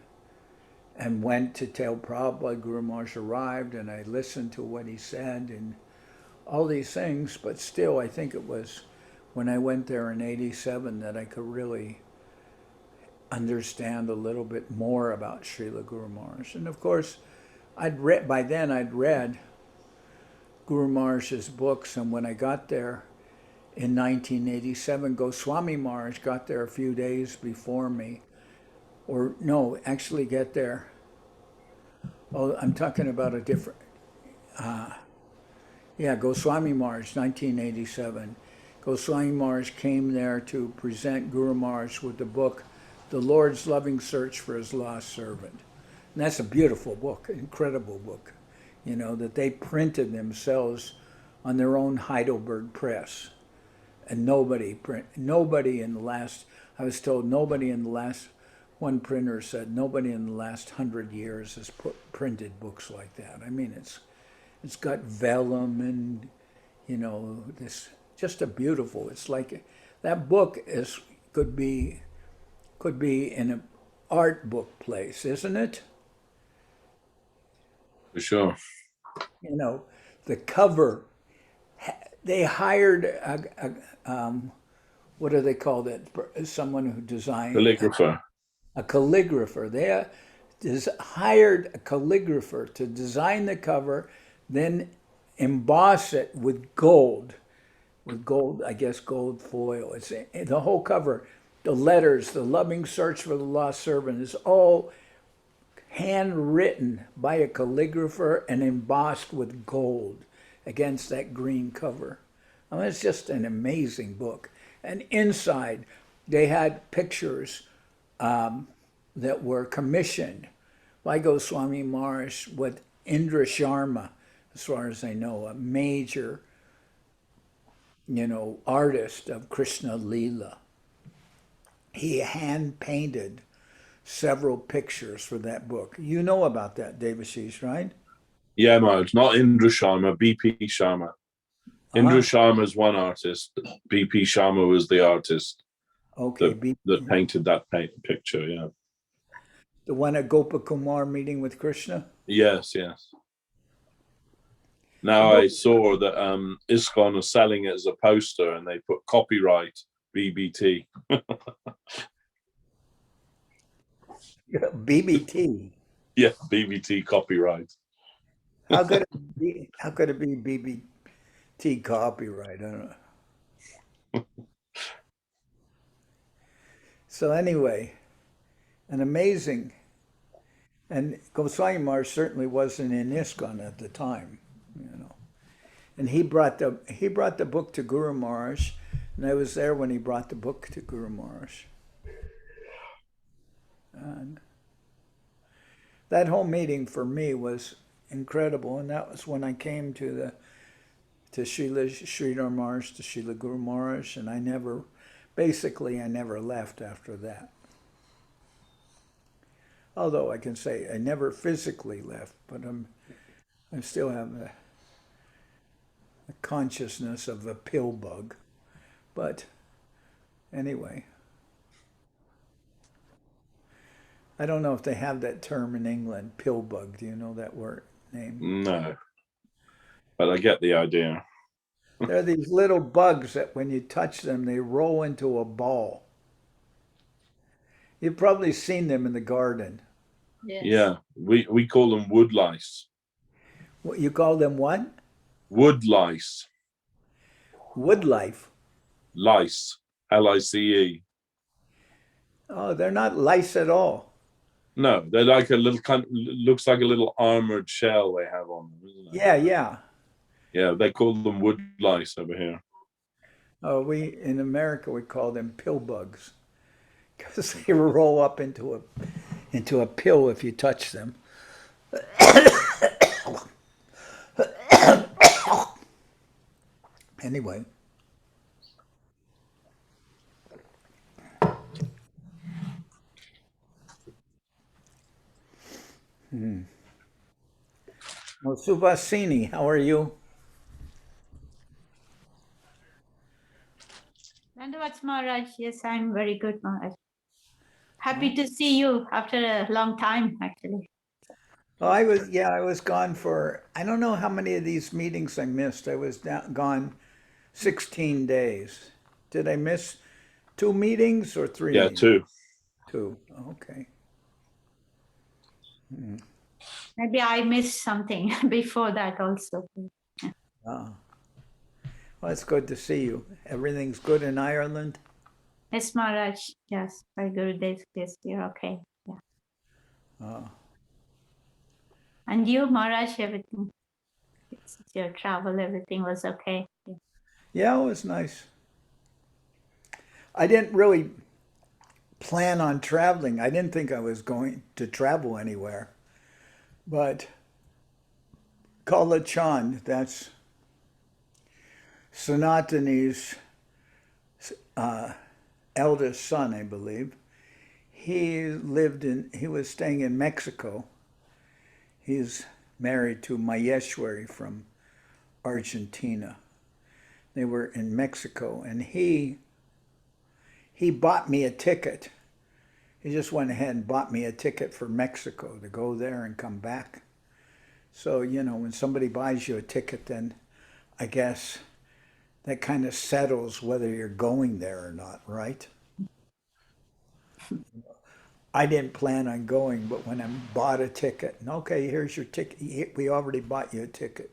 and went to tell Prabhupada Guru Maharaj arrived, and I listened to what he said and all these things, but still I think it was when I went there in 87 that I could really understand a little bit more about Srila Guru Maharaj. And of course, I'd read Guru Maharaj's books, and when I got there in 1987, Goswami Maharaj got there a few days before me, or no, actually get there. Oh, I'm talking about a different, Goswami Maharaj, 1987. Goswami Maharaj came there to present Guru Maharaj with the book, The Lord's Loving Search for His Lost Servant. And that's a beautiful book, incredible book, that they printed themselves on their own Heidelberg press. And nobody in the last, I was told one printer said nobody in the last 100 years has printed books like that. I mean, it's got vellum and, this, just a beautiful, it's like, that book could be in an art book place, isn't it? For sure. The cover, they hired what do they call that? Someone who designed Calligrapher. A calligrapher. They hired a calligrapher to design the cover, then emboss it with gold, I guess gold foil. It's the whole cover, the letters, the loving search for the lost servant is all handwritten by a calligrapher and embossed with gold against that green cover. I mean, it's just an amazing book. And inside, they had pictures that were commissioned by Goswami Maharaj with Indra Sharma, as far as I know, a major, artist of Krishna Leela. He hand painted several pictures for that book. You know about that, Devashis, right? Yeah, Maharaj, not Indra Sharma, BP Sharma. Indra Sharma is one artist. BP Sharma was the artist that painted that picture, yeah. The one at Gopakumar meeting with Krishna? Yes. Now I saw that ISKCON is selling it as a poster and they put copyright BBT. BBT? Yeah, BBT copyright. How could it be BBT copyright? I don't know. So anyway, an amazing, and Goswami Maharaj certainly wasn't in ISKCON at the time, And he brought the book to Guru Maharaj, and I was there when he brought the book to Guru Maharaj. And that whole meeting for me was incredible, and that was when I came to Srila Sridhar Maharaj, to Srila Guru Maharaj, and I never left after that. Although I can say I never physically left, but I still have a consciousness of a pill bug. But anyway, I don't know if they have that term in England, pill bug. Do you know that word name? No, but I get the idea. There are these little bugs that when you touch them, they roll into a ball. You've probably seen them in the garden. Yes. Yeah, we call them wood lice. What you call them? What? Wood lice. Wood life. Lice. LICE. Oh, they're not lice at all. No, they're like a little looks like a little armored shell they have on them, isn't it? Yeah. Yeah, they call them wood lice over here. Oh, in America we call them pill bugs because they roll up into a pill if you touch them. Anyway. Well, Subhasini, how are you? Dandavats Maharaj. Yes, I'm very good, Maharaj. Happy to see you after a long time, actually. Oh, I was gone for, I don't know how many of these meetings I missed. I was gone 16 days. Did I miss 2 meetings or 3 Yeah, meetings? 2. 2, okay. Maybe I missed something before that also. Ah. Well, it's good to see you. Everything's good in Ireland? Yes, Maharaj. Yes, by Gurudev, yes, you're okay. Yeah. Ah. And you, Maharaj, everything, your travel, everything was okay. Yeah. Yeah, it was nice. I didn't really plan on traveling. I didn't think I was going to travel anywhere. But Kala Chand, that's Sanatani's eldest son, I believe. He was staying in Mexico. He's married to Mayeshwari from Argentina. They were in Mexico, and he bought me a ticket. He just went ahead and bought me a ticket for Mexico to go there and come back. So, when somebody buys you a ticket, then I guess that kind of settles whether you're going there or not, right? I didn't plan on going, but when I bought a ticket, and okay, here's your ticket. We already bought you a ticket.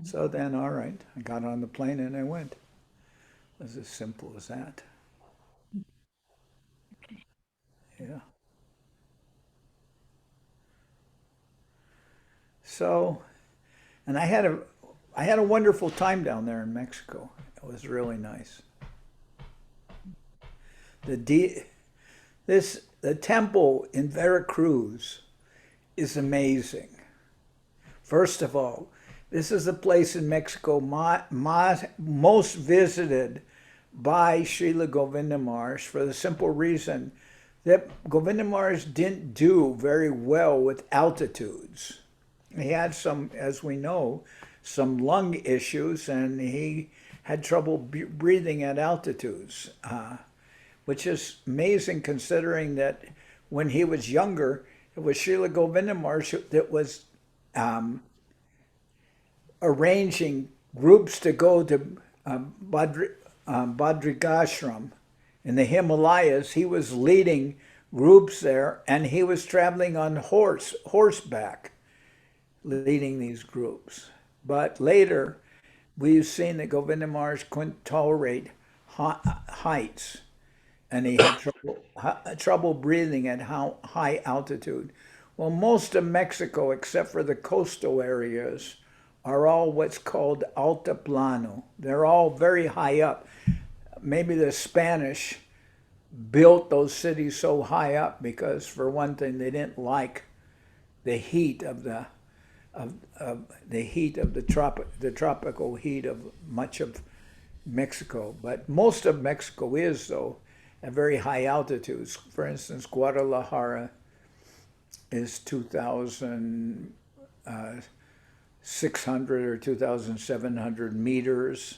So then, all right, I got on the plane and I went. It was as simple as that. Yeah. So, and I had a wonderful time down there in Mexico. It was really nice. The temple in Veracruz is amazing. First of all, this is a place in Mexico most visited by Srila Govinda Maharaj for the simple reason that Govinda Maharaj didn't do very well with altitudes. He had some, as we know, some lung issues, and he had trouble breathing at altitudes, which is amazing considering that when he was younger, it was Srila Govinda Maharaj that was arranging groups to go to Badrikashram in the Himalayas. He was leading groups there, and he was traveling on horseback, leading these groups. But later, we've seen that Govinda Maharaj couldn't tolerate heights, and he had trouble breathing at high altitude. Well, most of Mexico, except for the coastal areas, are all what's called altiplano. They're all very high up. Maybe the Spanish built those cities so high up because, for one thing, they didn't like the heat of the tropical heat of much of Mexico. But most of Mexico is, though, at very high altitudes. For instance, Guadalajara is 2,600 or 2,700 meters.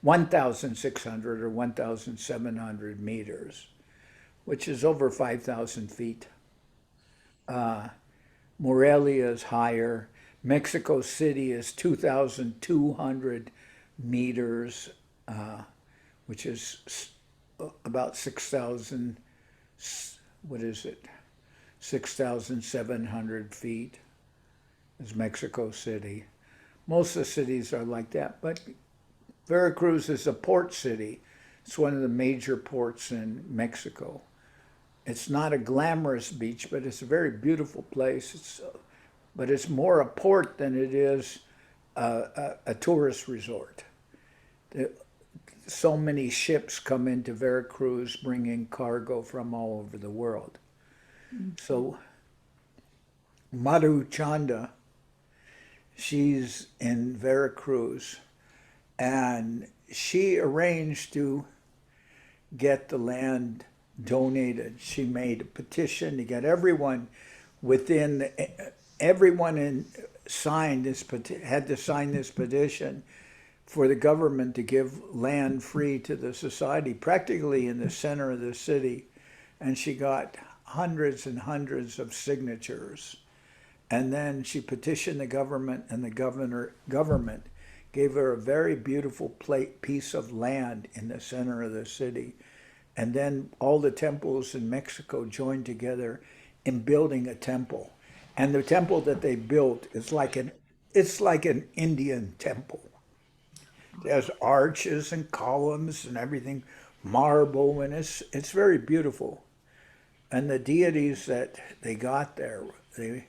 1,600 or 1,700 meters, which is over 5,000 feet. Morelia is higher. Mexico City is 2,200 meters, which is about 6,000, 6,700 feet is Mexico City. Most of the cities are like that, but Veracruz is a port city. It's one of the major ports in Mexico. It's not a glamorous beach, but it's a very beautiful place. But it's more a port than it is a tourist resort. So many ships come into Veracruz bringing cargo from all over the world. So Madhu Chanda, she's in Veracruz, and she arranged to get the land donated. She made a petition to get everyone signed this had to sign this petition for the government to give land free to the society, practically in the center of the city. And she got hundreds and hundreds of signatures. And then she petitioned the government, and the government gave her a very beautiful piece of land in the center of the city. And then all the temples in Mexico joined together in building a temple. And the temple that they built is like an Indian temple. There's arches and columns and everything, marble, and it's very beautiful. And the deities that they got there, the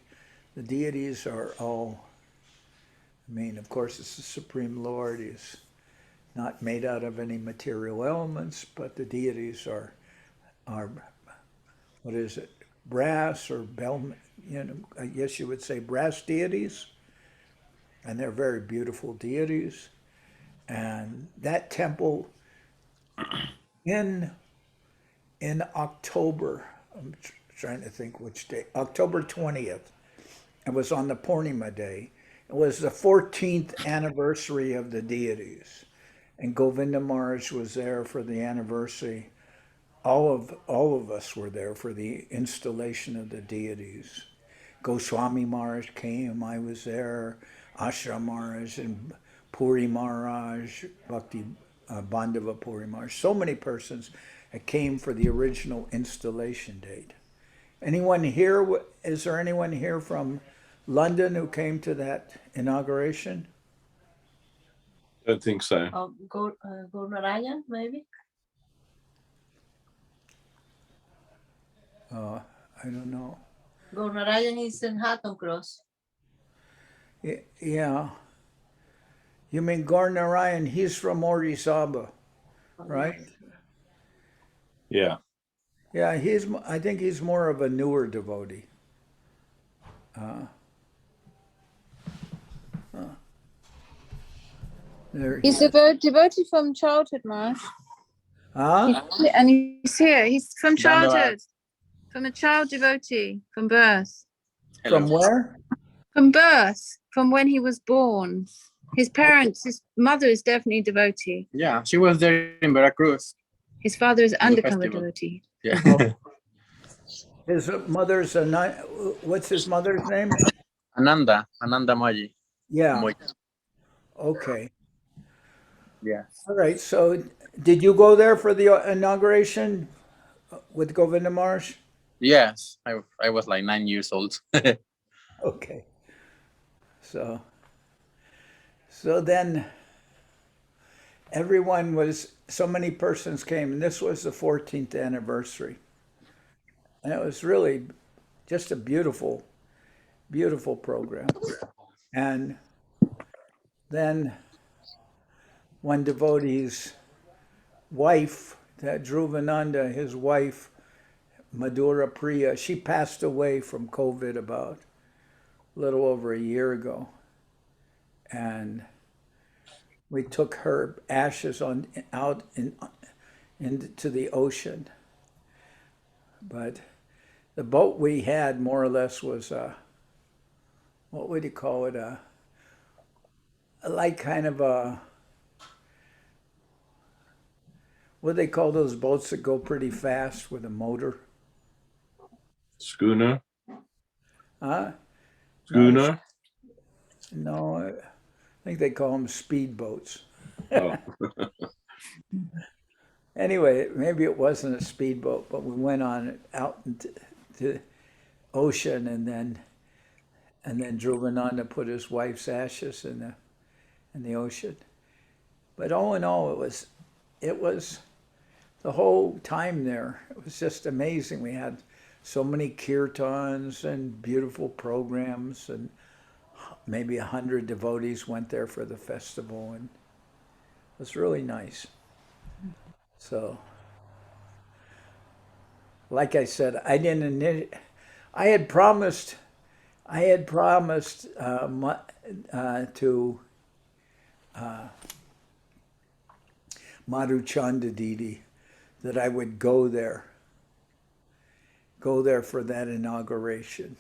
deities are all, I mean, of course, it's the Supreme Lord. He's not made out of any material elements, but the deities are what is it, brass or bell, I guess you would say brass deities. And they're very beautiful deities. And that temple in October, I'm trying to think which day, October 20th, it was on the Purnima day. It was the 14th anniversary of the deities. And Govinda Maharaj was there for the anniversary. All of us were there for the installation of the deities. Goswami Maharaj came, I was there, Asha Maharaj and Puri Maharaj, Bhakti Bandava Puri Maharaj, so many persons that came for the original installation date. Anyone here, is there anyone here from London who came to that inauguration? I don't think so. Oh, Narayan, maybe? I don't know. Narayan is in Hatton Cross. Yeah. You mean Gaur Narayan? He's from Orisaba, right? Yeah. Yeah, I think he's more of a newer devotee. He's a devotee from childhood, Maharaj. And he's here. He's from childhood. From a child devotee, from birth. From where? From birth, from when he was born. His mother is definitely devotee. Yeah, she was there in Veracruz. His father is undercover devotee. Yeah. His mother's what's his mother's name? Ananda Mayi. Yeah. Okay. Yeah. All right. So, did you go there for the inauguration with Govinda Maharaj? Yes, I was like 9 years old. Okay. So then so many persons came, and this was the 14th anniversary. And it was really just a beautiful, beautiful program. And then one devotee's wife, that Dhruvananda, his wife, Madhura Priya, she passed away from COVID about a little over a year ago. And we took her ashes out into the ocean. But the boat we had more or less was what would you call it? Like kind of what do they call those boats that go pretty fast with a motor? Schooner? Huh? Schooner? No, I think they call them speedboats. Oh. Anyway, maybe it wasn't a speedboat, but we went on it out into the ocean, and then Dhruvananda put his wife's ashes in the ocean. But all in all, it was the whole time there. It was just amazing. We had so many kirtans and beautiful programs, and maybe 100 devotees went there for the festival, and it was really nice. So, like I said, I had promised to Madhu Chanda Didi that I would go there for that inauguration.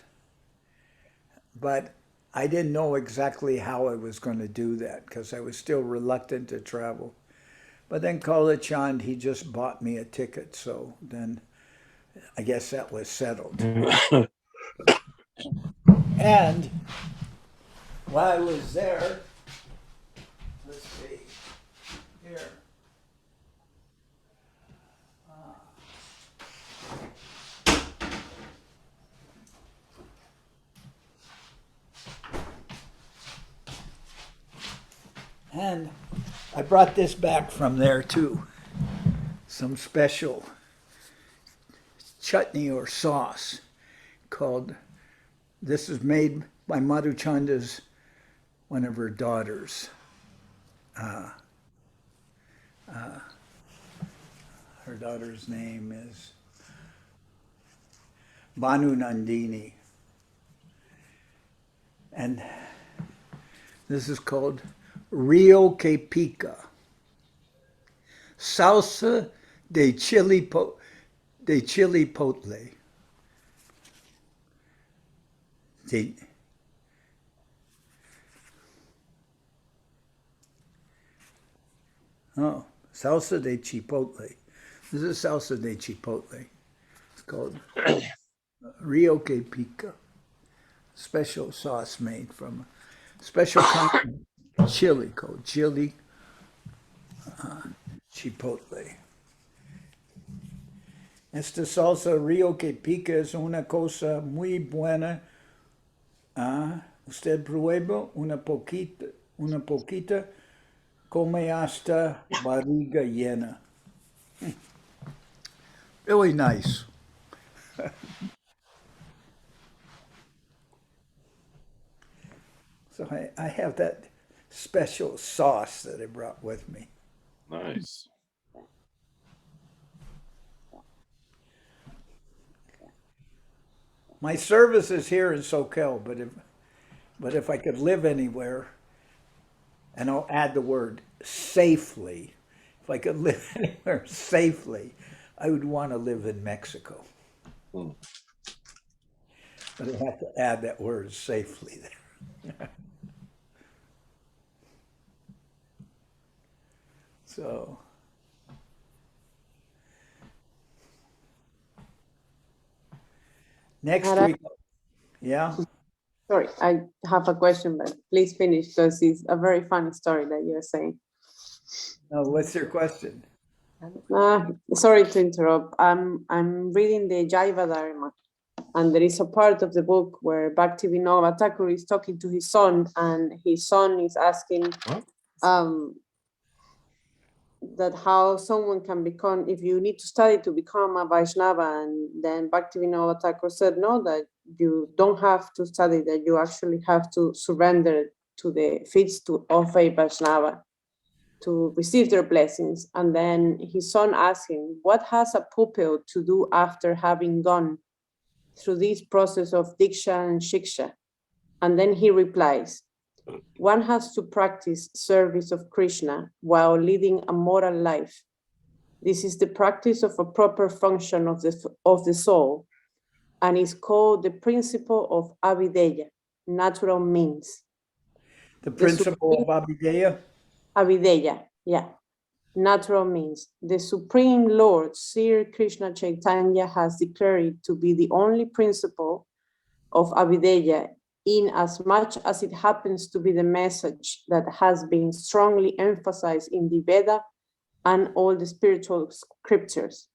But I didn't know exactly how I was going to do that because I was still reluctant to travel. But then Kala Chand, he just bought me a ticket. So then I guess that was settled. And while I was there, let's see, here. And I brought this back from there too. Some special chutney or sauce called, this is made by Madhu Chanda's, one of her daughters. Her daughter's name is Banu Nandini. And this is called Rio que Pica. Salsa de chipotle. Oh, salsa de chipotle. This is salsa de chipotle. It's called Rio que Pica. Special sauce made from a special kind of chili called chili chipotle. Esta salsa Rio que Pica es una cosa muy buena. Usted prueba una poquita, come hasta barriga llena. Really nice. So I have that special sauce that I brought with me. Nice. My service is here in Soquel, but if I could live anywhere, and I'll add the word safely, if I could live anywhere safely, I would want to live in Mexico. But I have to add that word safely there. So, next week, yeah. Sorry, I have a question, but please finish because it's a very funny story that you're saying. What's your question? Sorry to interrupt. I'm reading the Jaiva Dharma, and there is a part of the book where Bhakti Vinod Thakur is talking to his son, and his son is asking that how someone can become, if you need to study to become a Vaishnava, and then Bhakti Vinod Thakur said, no, that you don't have to study, that you actually have to surrender to the feet of a Vaishnava to receive their blessings. And then his son asked him, what has a pupil to do after having gone through this process of Diksha and Shiksha? And then he replies, one has to practice service of Krishna while leading a moral life. This is the practice of a proper function of the soul, and is called the principle of Avideya, natural means. The principle of Avideya? Avideya, yeah, natural means. The Supreme Lord, Sri Krishna Chaitanya, has declared it to be the only principle of Avideya, in as much as it happens to be the message that has been strongly emphasized in the Veda and all the spiritual scriptures.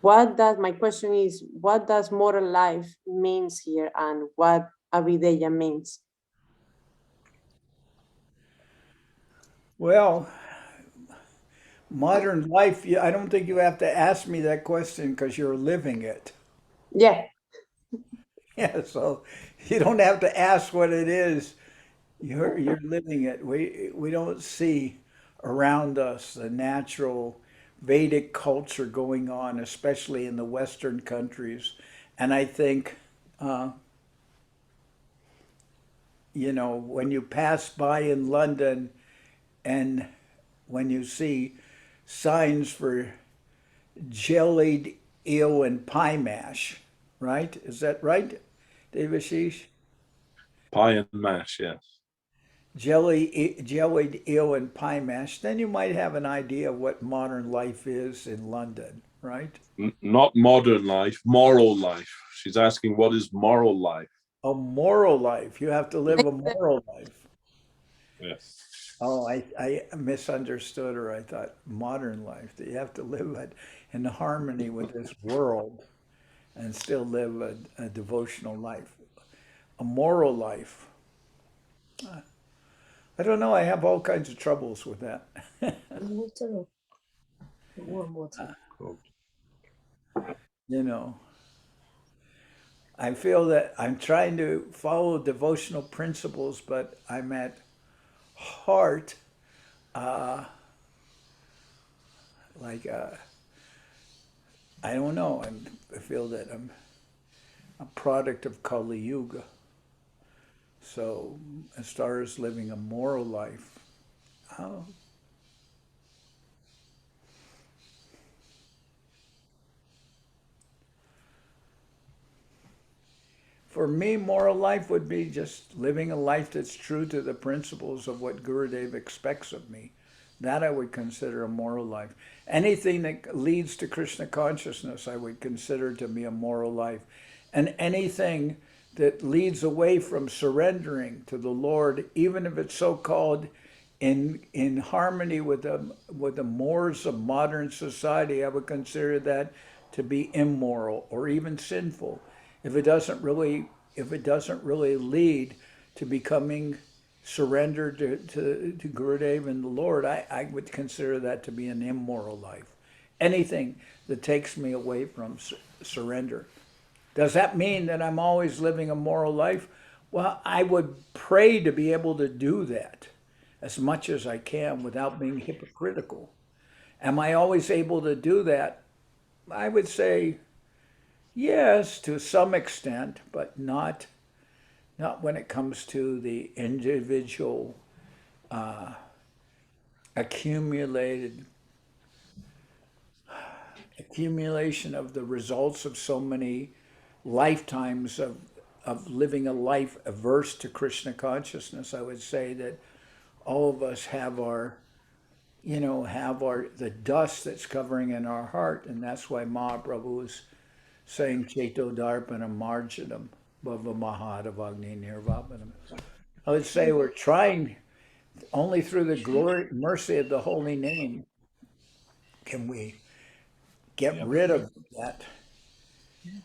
My question is, what does moral life means here, and what Avideya means? Well, modern life, I don't think you have to ask me that question because you're living it. Yeah. Yeah, so you don't have to ask what it is. You're living it. We don't see around us the natural Vedic culture going on, especially in the Western countries. And I think, when you pass by in London and when you see signs for jellied eel and pie mash, right? Is that right, Devashish? Pie and mash, yes. Jellied eel and pie mash, then you might have an idea of what modern life is in London, right? Not modern life, moral life. She's asking what is moral life? A moral life. You have to live a moral life. Yes. Oh, I misunderstood her. I thought modern life, that you have to live in harmony with this world and still live a devotional life. A moral life. I don't know. I have all kinds of troubles with that. You know, I feel that I'm trying to follow devotional principles, but I'm at heart like I don't know. I feel that I'm a product of Kali Yuga. So as far as living a moral life, for me, moral life would be just living a life that's true to the principles of what Gurudev expects of me. That I would consider a moral life. Anything that leads to Krishna consciousness, I would consider to be a moral life. And anything that leads away from surrendering to the Lord, even if it's so-called in harmony with the mores of modern society, I would consider that to be immoral or even sinful. If it doesn't really lead to becoming surrendered to Gurudev and the Lord, I would consider that to be an immoral life. Anything that takes me away from surrender. Does that mean that I'm always living a moral life? Well, I would pray to be able to do that as much as I can without being hypocritical. Am I always able to do that? I would say yes, to some extent, but not when it comes to the individual accumulation of the results of so many lifetimes of living a life averse to Krishna consciousness. I would say that all of us have the dust that's covering in our heart, and that's why Mahaprabhu is saying Cheto Darpanam Marjanam Bhava Mahadavagni Nirvapanam. I would say we're trying, only through the glory, mercy of the holy name can we get rid of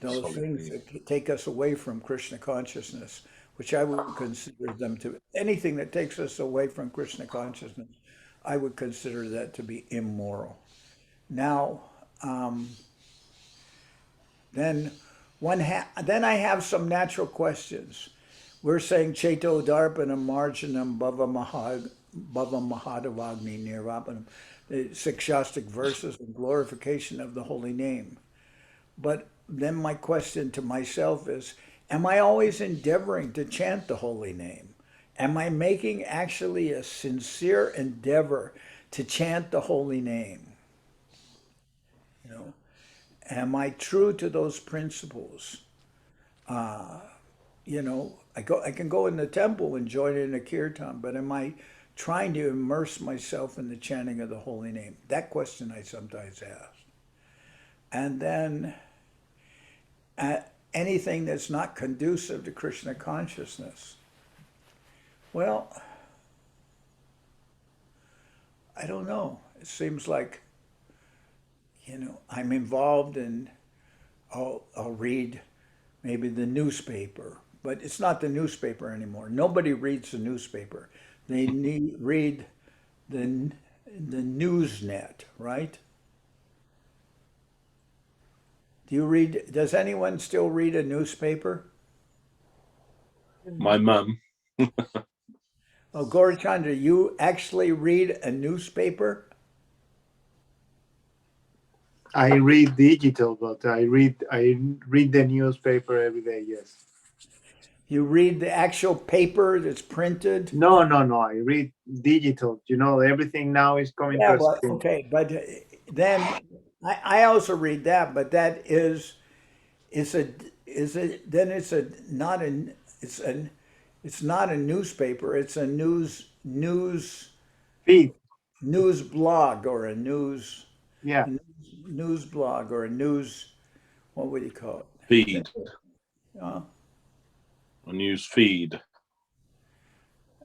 those things that take us away from Krishna consciousness, which I would consider them to, anything that takes us away from Krishna consciousness, I would consider that to be immoral. Now, then I have some natural questions. We're saying Cheto Darpanam Marjanam Bhava Mahadavagni Nirvapanam, the 6 Shastic verses and glorification of the holy name. But then my question to myself is, am I always endeavoring to chant the holy name? Am I making actually a sincere endeavor to chant the holy name? You know, am I true to those principles? You know, I can go in the temple and join in a kirtan, but am I trying to immerse myself in the chanting of the holy name? That question I sometimes ask. And then anything that's not conducive to Krishna consciousness. Well, I don't know. It seems like, I'm involved in, I'll read maybe the newspaper, but it's not the newspaper anymore. Nobody reads the newspaper. They read the Newsnet, right? Does anyone still read a newspaper? My mum. Oh, Gaurachandra, you actually read a newspaper? I read digital, but I read the newspaper every day. Yes. You read the actual paper that's printed? No. I read digital. Everything now is coming to Well, screen. okay, but then I also read that, but that It's not a newspaper. It's a news Feed. news blog or a news Yeah. news blog or a news. What would you call it? Feed. Uh, A news feed.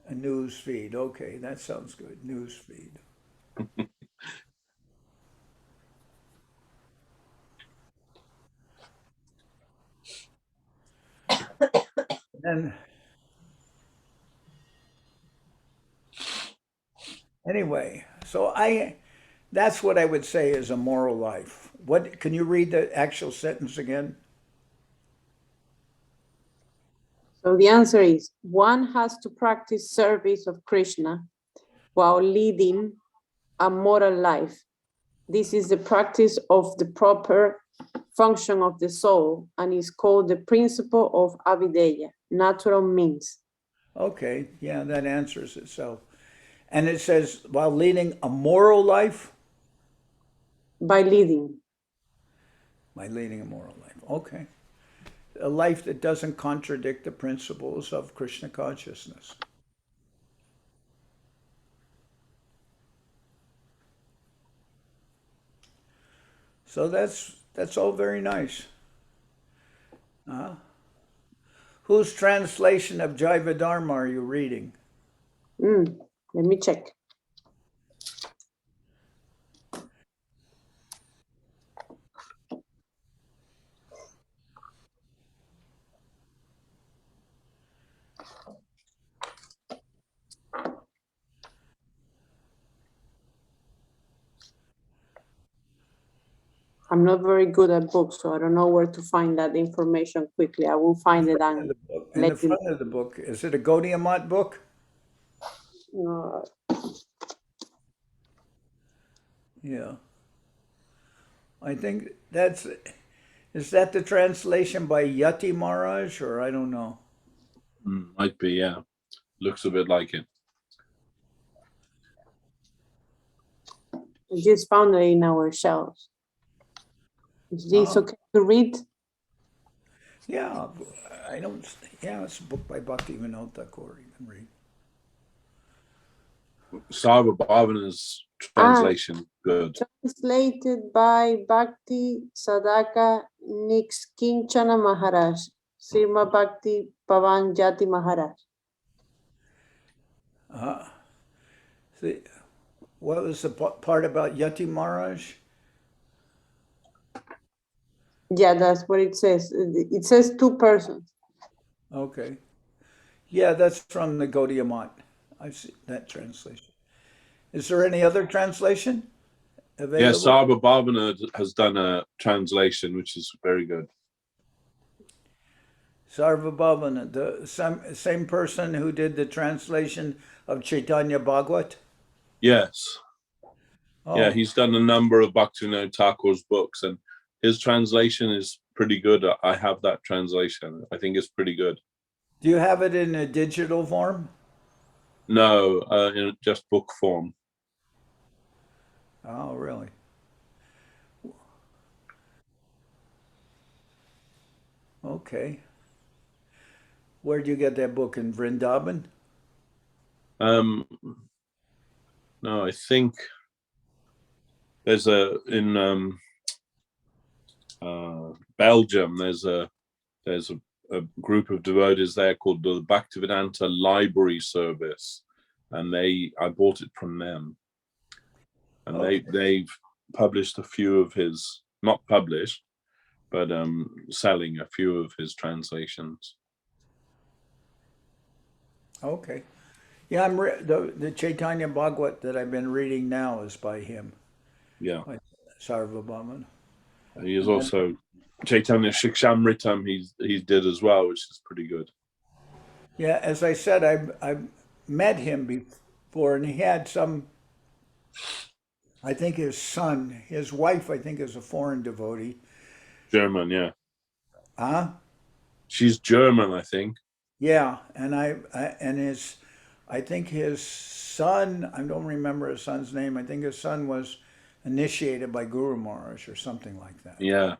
a news feed. Okay, that sounds good. News feed. And anyway, so that's what I would say is a moral life. What can you read the actual sentence again? So the answer is one has to practice service of Krishna while leading a moral life. This is the practice of the proper function of the soul and is called the principle of avideya, natural means. Okay, yeah, that answers itself. And it says while leading a moral life? By leading. By leading a moral life. Okay. A life that doesn't contradict the principles of Krishna consciousness. So that's all very nice. Whose translation of Jaiva Dharma are you reading? Let me check. I'm not very good at books, so I don't know where to find that information quickly. I will find it and In the front of the book. Is it a Gaudiya Math book? Yeah. I think is that the translation by Yati Maharaj, or I don't know? Might be, yeah. Looks a bit like it. I just found it in our shelves. Is this okay to read? Yeah, it's a book by Bhakti Vinod Thakur you can read. Sarva Bhavana's translation, good. Translated by Bhakti Sadaka Nikskinchana Maharaj, Srima Bhakti Pavan Jati Maharaj. See, what was the part about Yati Maharaj? Yeah, that's what it says. It says two persons. Okay. Yeah, that's from the Gaudiya Math. I've seen that translation. Is there any other translation available? Yeah, Sarva Bhavana has done a translation, which is very good. Sarva Bhavana, the same person who did the translation of Chaitanya Bhagavat? Yes. Oh. Yeah, he's done a number of Bhaktivinoda Thakur's books, and his translation is pretty good. I have that translation. I think it's pretty good. Do you have it in a digital form? No, in just book form. Oh, really? Okay. Where did you get that book? In Vrindavan? No, I think there's in Belgium. There's a group of devotees there called the Bhaktivedanta Library Service, and I bought it from them, and they've published a few of his, not published, but selling a few of his translations. Okay. Yeah, the Chaitanya Bhagavat that I've been reading now is by him. Yeah. By Sarva Bhavana. He is also Chaitanya Shikshamritam he did as well, which is pretty good. Yeah, as I said, I met him before, and he had I think his wife, I think, is a foreign devotee. German, yeah. Huh? She's German, I think. Yeah, and I think his son, I don't remember his son's name. I think his son was initiated by Guru Maharaj or something like that. Yeah.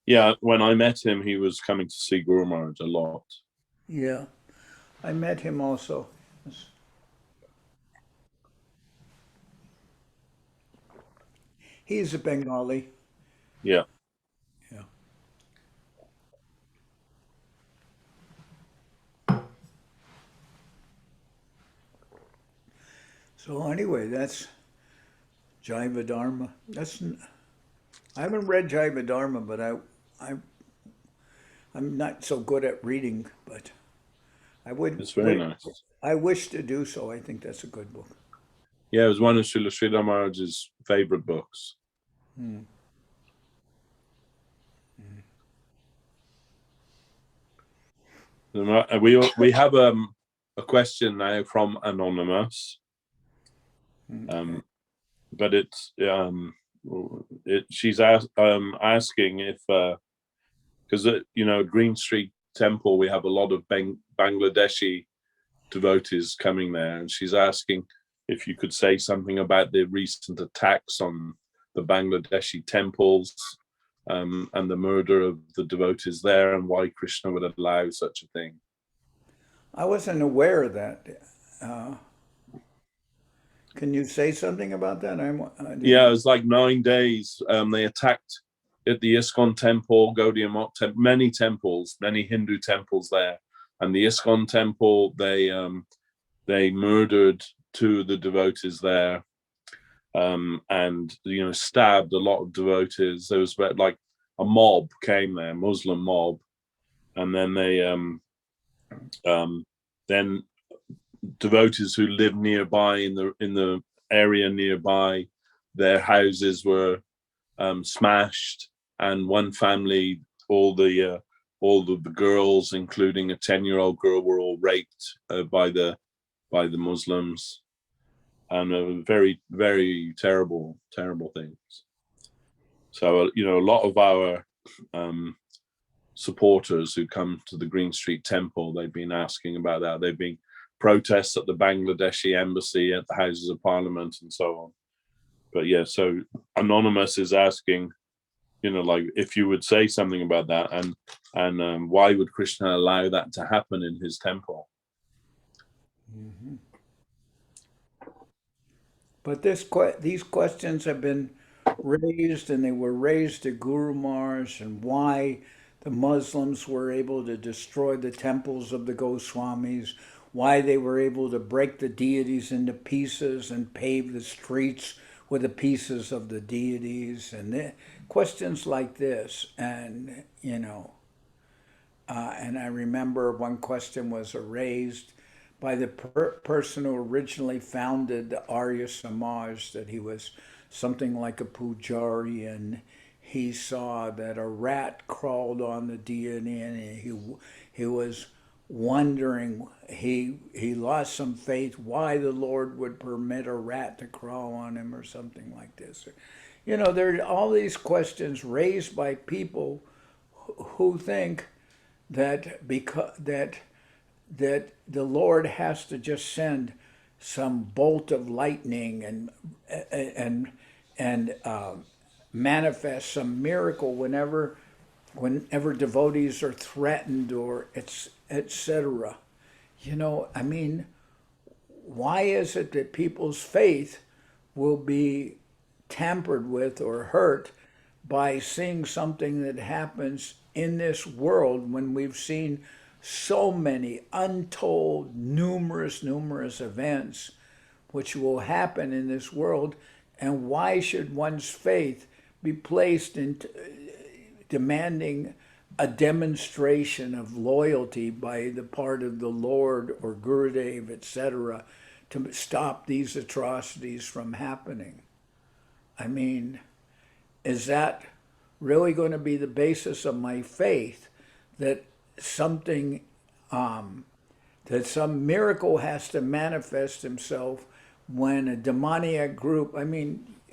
Yeah, when I met him, he was coming to see Guru Maharaj a lot. Yeah. I met him also. He's a Bengali. Yeah. Yeah. So anyway, that's Jaiva Dharma. I haven't read Jaiva Dharma, but I'm not so good at reading, but It's very nice. I wish to do so. I think that's a good book. Yeah, it was one of Srila Maharaj's favorite books. Hmm. We have a question now from Anonymous, but she's asking if because Green Street Temple, we have a lot of Bangladeshi devotees coming there, and she's asking if you could say something about the recent attacks on the Bangladeshi temples and the murder of the devotees there, and why Krishna would allow such a thing. I wasn't aware of that. Can you say something about that? Yeah, it was like 9 days. They attacked at the Iskon temple, Gaudiya Math temple, many temples, many Hindu temples there. And the Iskon temple, they murdered 2 of the devotees there, and stabbed a lot of devotees. There was like a mob came there, Muslim mob, and then then devotees who lived nearby in the area nearby, their houses were smashed, and one family, all the girls, including a 10-year-old girl, were all raped by the Muslims, and very, very terrible things. So a lot of our supporters who come to the Green Street Temple, they've been asking about that. They've been protests at the Bangladeshi embassy, at the Houses of Parliament, and so on. But yeah, so Anonymous is asking, like if you would say something about that, and why would Krishna allow that to happen in his temple? Mm-hmm. But these questions have been raised, and they were raised to Guru Maharaj, and why the Muslims were able to destroy the temples of the Goswamis, why they were able to break the deities into pieces and pave the streets with the pieces of the deities, and questions like this. And and I remember one question was raised by the person who originally founded the Arya Samaj, that he was something like a pujari, and he saw that a rat crawled on the deity, and he was wondering, he lost some faith why the Lord would permit a rat to crawl on him, or something like this. There are all these questions raised by people who think that that the Lord has to just send some bolt of lightning and manifest some miracle whenever devotees are threatened, or etc. Why is it that people's faith will be tampered with or hurt by seeing something that happens in this world, when we've seen so many untold, numerous events which will happen in this world? And why should one's faith be placed in demanding a demonstration of loyalty by the part of the Lord or Gurudev, etc., to stop these atrocities from happening? Is that really going to be the basis of my faith, that something, that some miracle has to manifest himself when a demoniac group?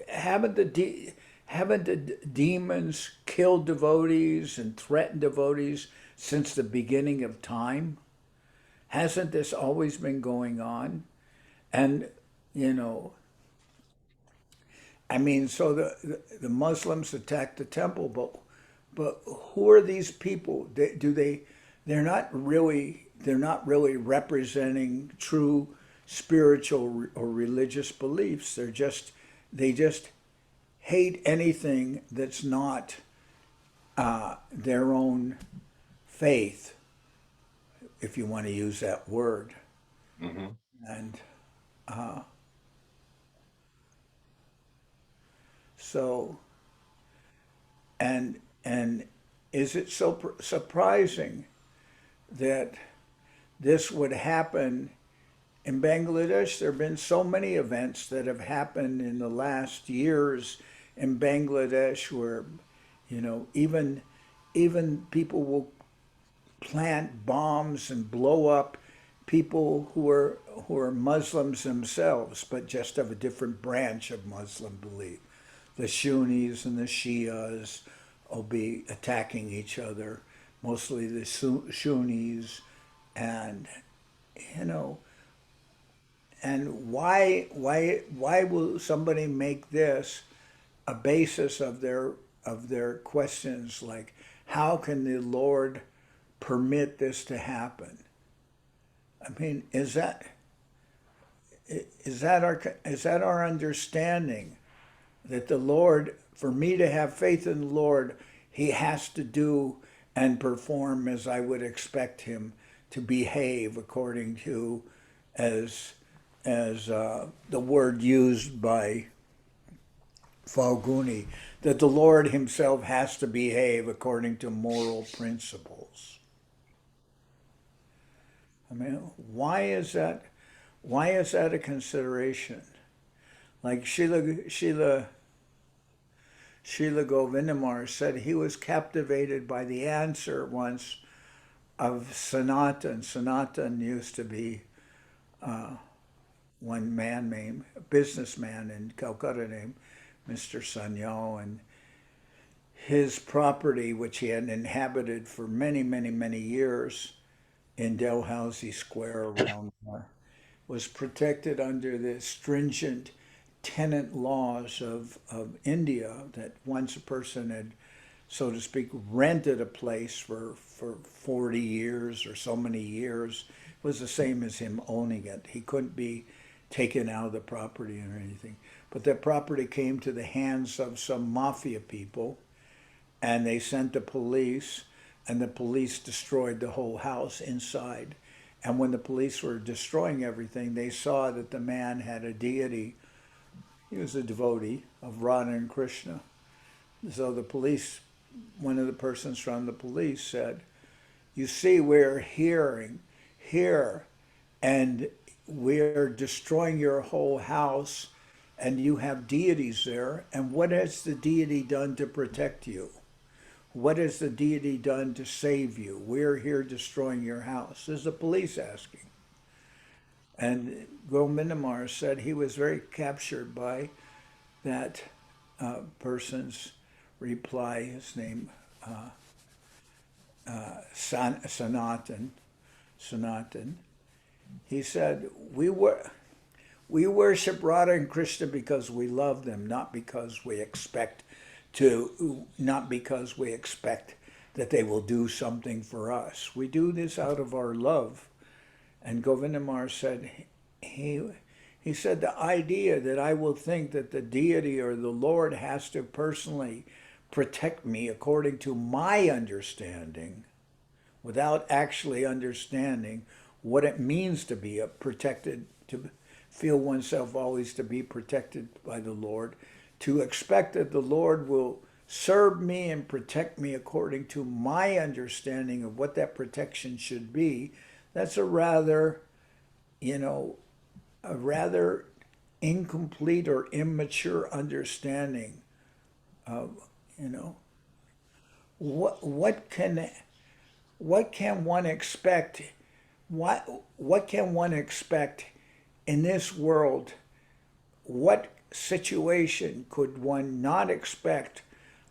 Haven't the demons killed devotees and threatened devotees since the beginning of time? Hasn't this always been going on? And so the Muslims attacked the temple, but who are these people? they're not really representing true spiritual or religious beliefs. They just hate anything that's not their own faith, if you want to use that word. Hmm. And so, and is it so surprising that this would happen in Bangladesh? There have been so many events that have happened in the last years in Bangladesh where, even people will plant bombs and blow up people who are Muslims themselves, but just of a different branch of Muslim belief. The Sunnis and the Shias will be attacking each other, mostly the Sunnis, and you know, and why will somebody make this a basis of their questions, like how can the Lord permit this to happen? I mean, is that our understanding that the Lord, for me to have faith in the Lord, he has to do and perform as I would expect him to behave according to as the word used by Falguni, that the Lord himself has to behave according to moral principles. I mean, why is that? Why is that a consideration? Like Srila Govindamar said, he was captivated by the answer once of Sanatan. Sanatan used to be one man named, a businessman in Calcutta named Mr. Sanyal, and his property, which he had inhabited for many, many, many years in Dalhousie Square around there, was protected under the stringent tenant laws of India, that once a person had, so to speak, rented a place for 40 years or so many years, it was the same as him owning it. He couldn't be taken out of the property or anything. But that property came to the hands of some mafia people, and they sent the police, and the police destroyed the whole house inside. And when the police were destroying everything, they saw that the man had a deity. He was a devotee of Radha and Krishna. So the police, one of the persons from the police said, "You see, we're here, and we're destroying your whole house, and you have deities there. And what has the deity done to protect you? What has the deity done to save you? We're here destroying your house." This is the police asking. And Govindamar said he was very captured by that person's reply. His name, Sanatan. He said, we worship Radha and Krishna because we love them, not because we expect that they will do something for us. We do this out of our love. And Govindamar said, he said, the idea that I will think that the deity or the Lord has to personally protect me according to my understanding, without actually understanding what it means to be protected, to feel oneself always to be protected by the Lord, to expect that the Lord will serve me and protect me according to my understanding of what that protection should be, that's a rather incomplete or immature understanding of, what can one expect? What can one expect in this world? What situation could one not expect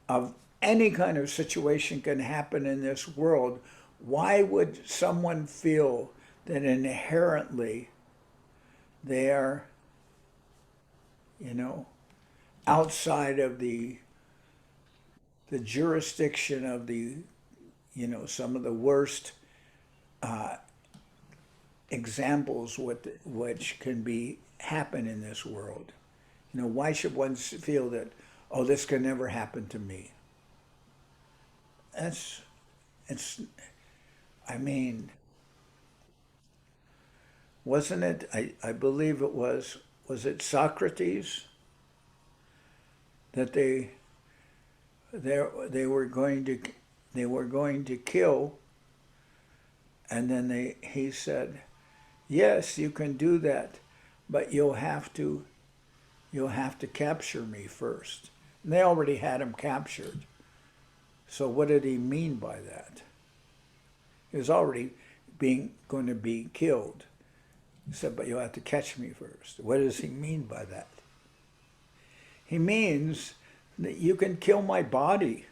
of any kind of situation can happen in this world? Why would someone feel that inherently they are, outside of the jurisdiction of some of the worst examples which can be happen in this world. You know, why should one feel that, oh, this can never happen to me? I mean, wasn't it, I believe it was it Socrates that they were going to kill, and then he said, yes, you can do that, but you'll have to capture me first. And they already had him captured. So what did he mean by that? He was already going to be killed. He said, but you'll have to catch me first. What does he mean by that? He means that you can kill my body,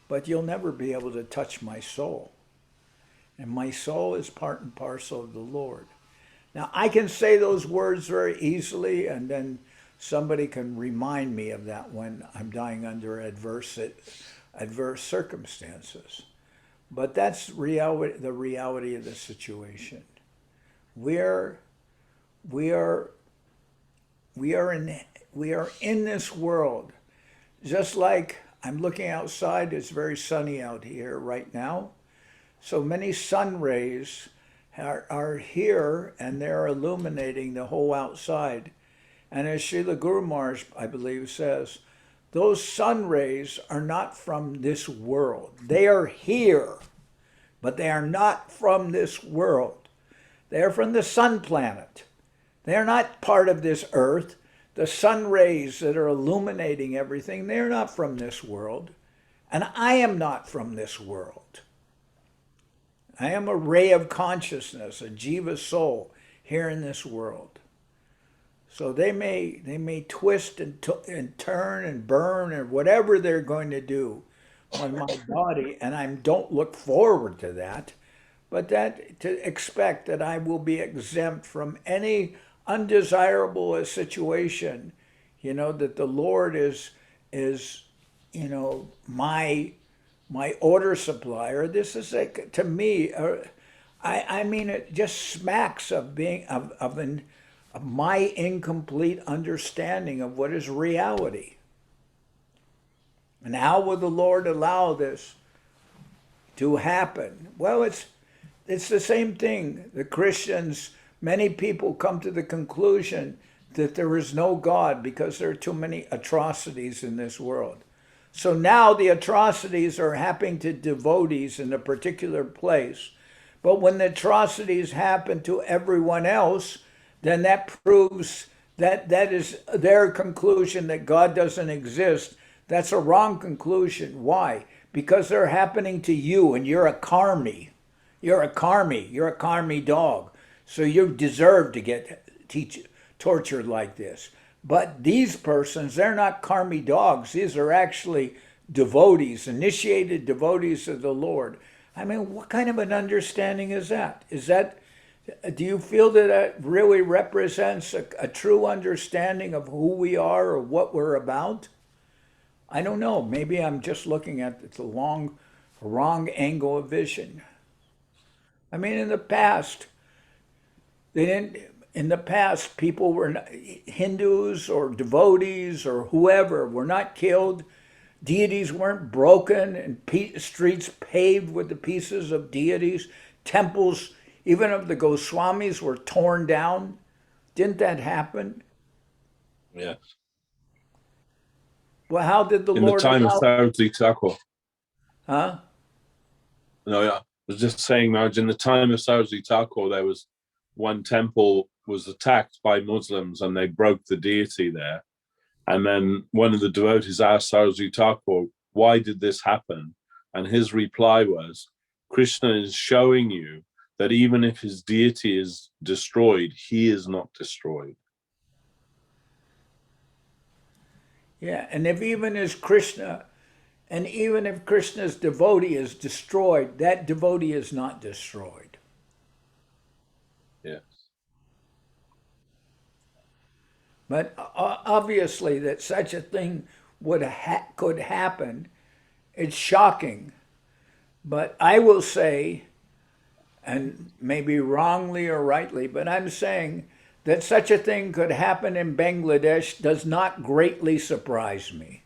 but you'll never be able to touch my soul. And my soul is part and parcel of the Lord. Now, I can say those words very easily, and then somebody can remind me of that when I'm dying under adverse circumstances. But that's the reality of the situation. We are in this world. Just like I'm looking outside, it's very sunny out here right now. So many sun rays are here, and they're illuminating the whole outside. And as Srila Guru Maharaj, I believe, says, those sun rays are not from this world. They are here, but they are not from this world. They are from the sun planet. They are not part of this earth. The sun rays that are illuminating everything, they're not from this world. And I am not from this world. I am a ray of consciousness, a jiva soul here in this world. So they may twist and turn and burn or whatever they're going to do on my body, and I don't look forward to that, but that to expect that I will be exempt from any undesirable situation, you know, that the Lord is you know, my order supplier. This is like, to me, I mean, it just smacks of being of my incomplete understanding of what is reality. And how will the Lord allow this to happen? Well, it's the same thing. The Christians, many people come to the conclusion that there is no God because there are too many atrocities in this world. So now the atrocities are happening to devotees in a particular place. But when the atrocities happen to everyone else, then that proves that is their conclusion that God doesn't exist. That's a wrong conclusion. Why? Because they're happening to you, and you're a karmi. You're a karmi dog. So you deserve to get tortured like this. But these persons, they're not karmi dogs. These are actually devotees, initiated devotees of the Lord. I mean, what kind of an understanding is that? Do you feel that that really represents a true understanding of who we are or what we're about? I don't know. Maybe I'm just looking at the wrong angle of vision. I mean, in the past, people were not, Hindus or devotees or whoever were not killed. Deities weren't broken and streets paved with the pieces of deities. Temples, even of the Goswamis, were torn down. Didn't that happen? Yes. Well, how did the In Lord the time of allow? Saraswati Thakur. Huh? No, yeah. I was just saying, Maharaj, in the time of Saraswati Thakur, there was one temple was attacked by Muslims and they broke the deity there. And then one of the devotees asked Saraswati Thakur, why did this happen? And his reply was, Krishna is showing you that even if his deity is destroyed, he is not destroyed. Yeah, and even if Krishna's devotee is destroyed, that devotee is not destroyed. Yes. But obviously that such a thing could happen. It's shocking. But I will say, and maybe wrongly or rightly, but I'm saying that such a thing could happen in Bangladesh does not greatly surprise me.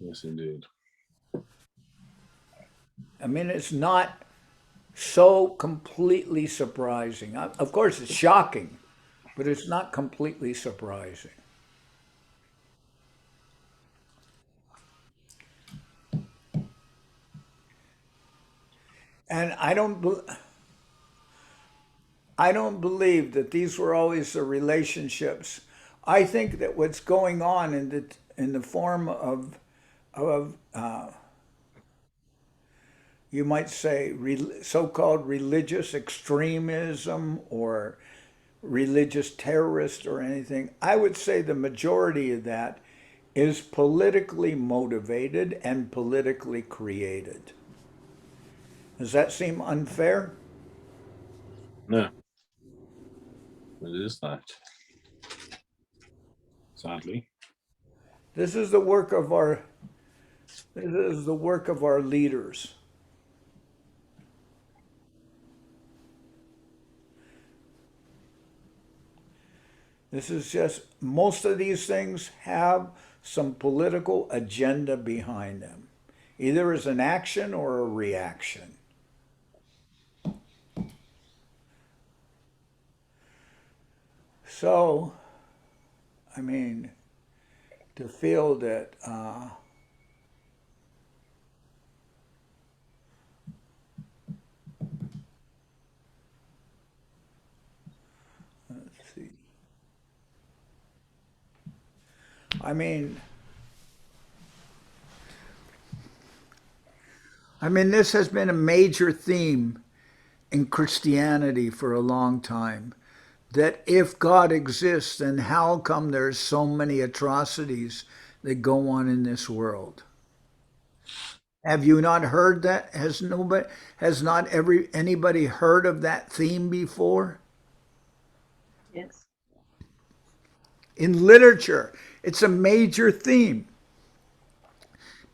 Yes, indeed. I mean, it's not so completely surprising. Of course, it's shocking, but it's not completely surprising. And I don't believe that these were always the relationships. I think that what's going on in the form of you might say so-called religious extremism or religious terrorist or anything, I would say the majority of that is politically motivated and politically created. Does that seem unfair? No, it is that. Sadly. This is the work of our leaders. This is just, most of these things have some political agenda behind them, either as an action or a reaction. So, I mean, to feel that let's see. I mean, this has been a major theme in Christianity for a long time. That if God exists, then how come there's so many atrocities that go on in this world? Have you not heard that? Has not anybody heard of that theme before? Yes. In literature, it's a major theme.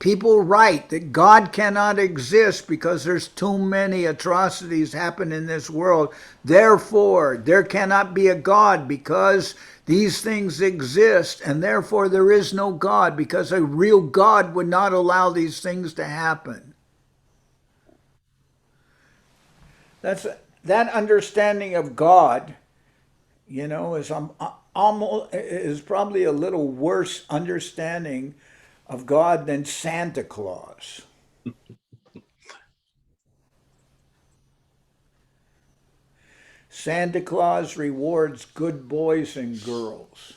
People write that God cannot exist because there's too many atrocities happen in this world. Therefore, there cannot be a God because these things exist, and therefore there is no God because a real God would not allow these things to happen. That understanding of God, is probably a little worse understanding of God than Santa Claus. Santa Claus rewards good boys and girls.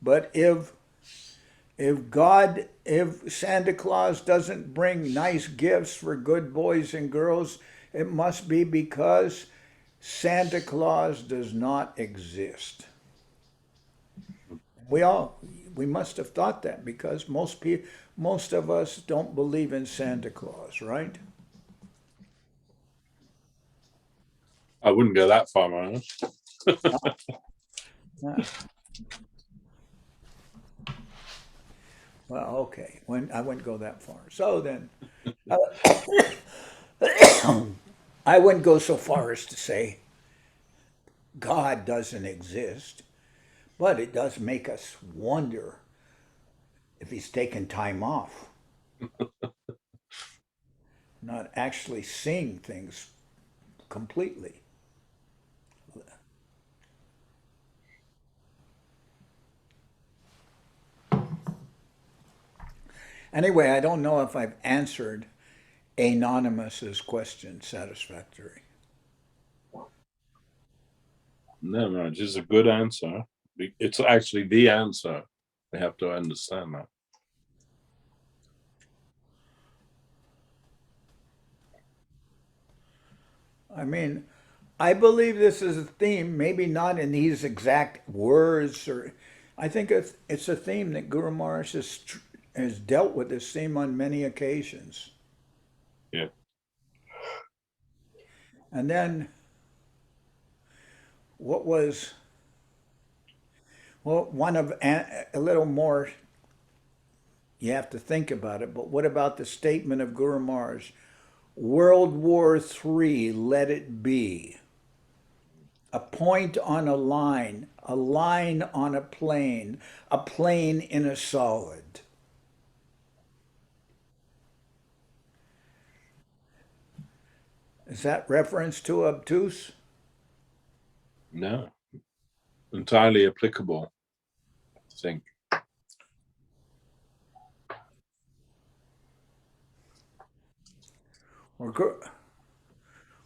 But if Santa Claus doesn't bring nice gifts for good boys and girls, it must be because Santa Claus does not exist. We must have thought that because most of us don't believe in Santa Claus, right? I wouldn't go that far, Maharaj. Well, okay. I wouldn't go that far. So then, I wouldn't go so far as to say God doesn't exist, but it does make us wonder if he's taken time off, not actually seeing things completely. Anyway, I don't know if I've answered Anonymous's question satisfactory. No, Maharaj, it's a good answer. It's actually the answer. They have to understand that. I mean, I believe this is a theme, maybe not in these exact words, or I think it's a theme that Guru Maharaj has dealt with this theme on many occasions. Yeah. And then what was Well, a little more, you have to think about it, but what about the statement of Guru Maharaj? World War III, let it be. A point on a line on a plane in a solid. Is that reference to obtuse? No, entirely applicable, I think. Or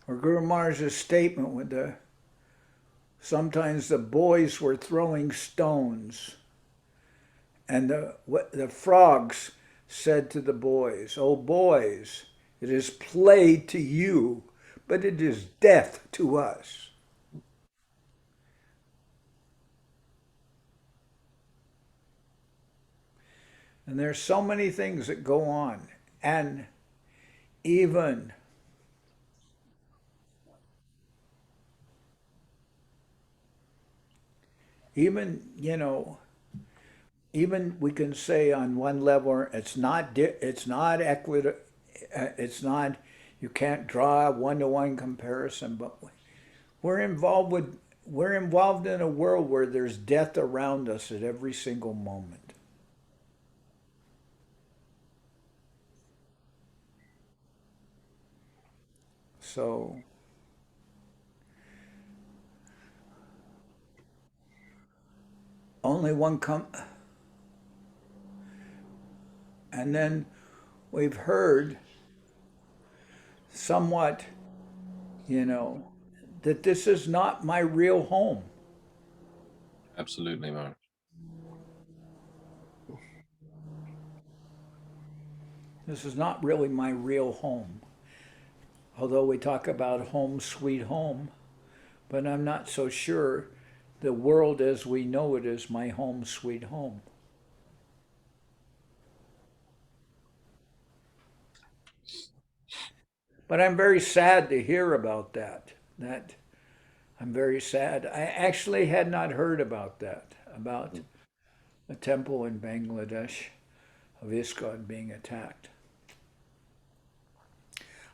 Guru Maharaj's statement with sometimes the boys were throwing stones, and the frogs said to the boys, "Oh boys, it is play to you, but it is death to us." And there's so many things that go on, and even you know, even we can say on one level it's not equitable, it's not, you can't draw a one-to-one comparison, but we're involved in a world where there's death around us at every single moment. So only one and then we've heard somewhat, that this is not my real home. Absolutely, Maharaj. This is not really my real home. Although we talk about home sweet home, but I'm not so sure the world as we know it is my home sweet home. But I'm very sad to hear about that. I'm very sad. I actually had not heard about that, about a temple in Bangladesh of ISKCON being attacked.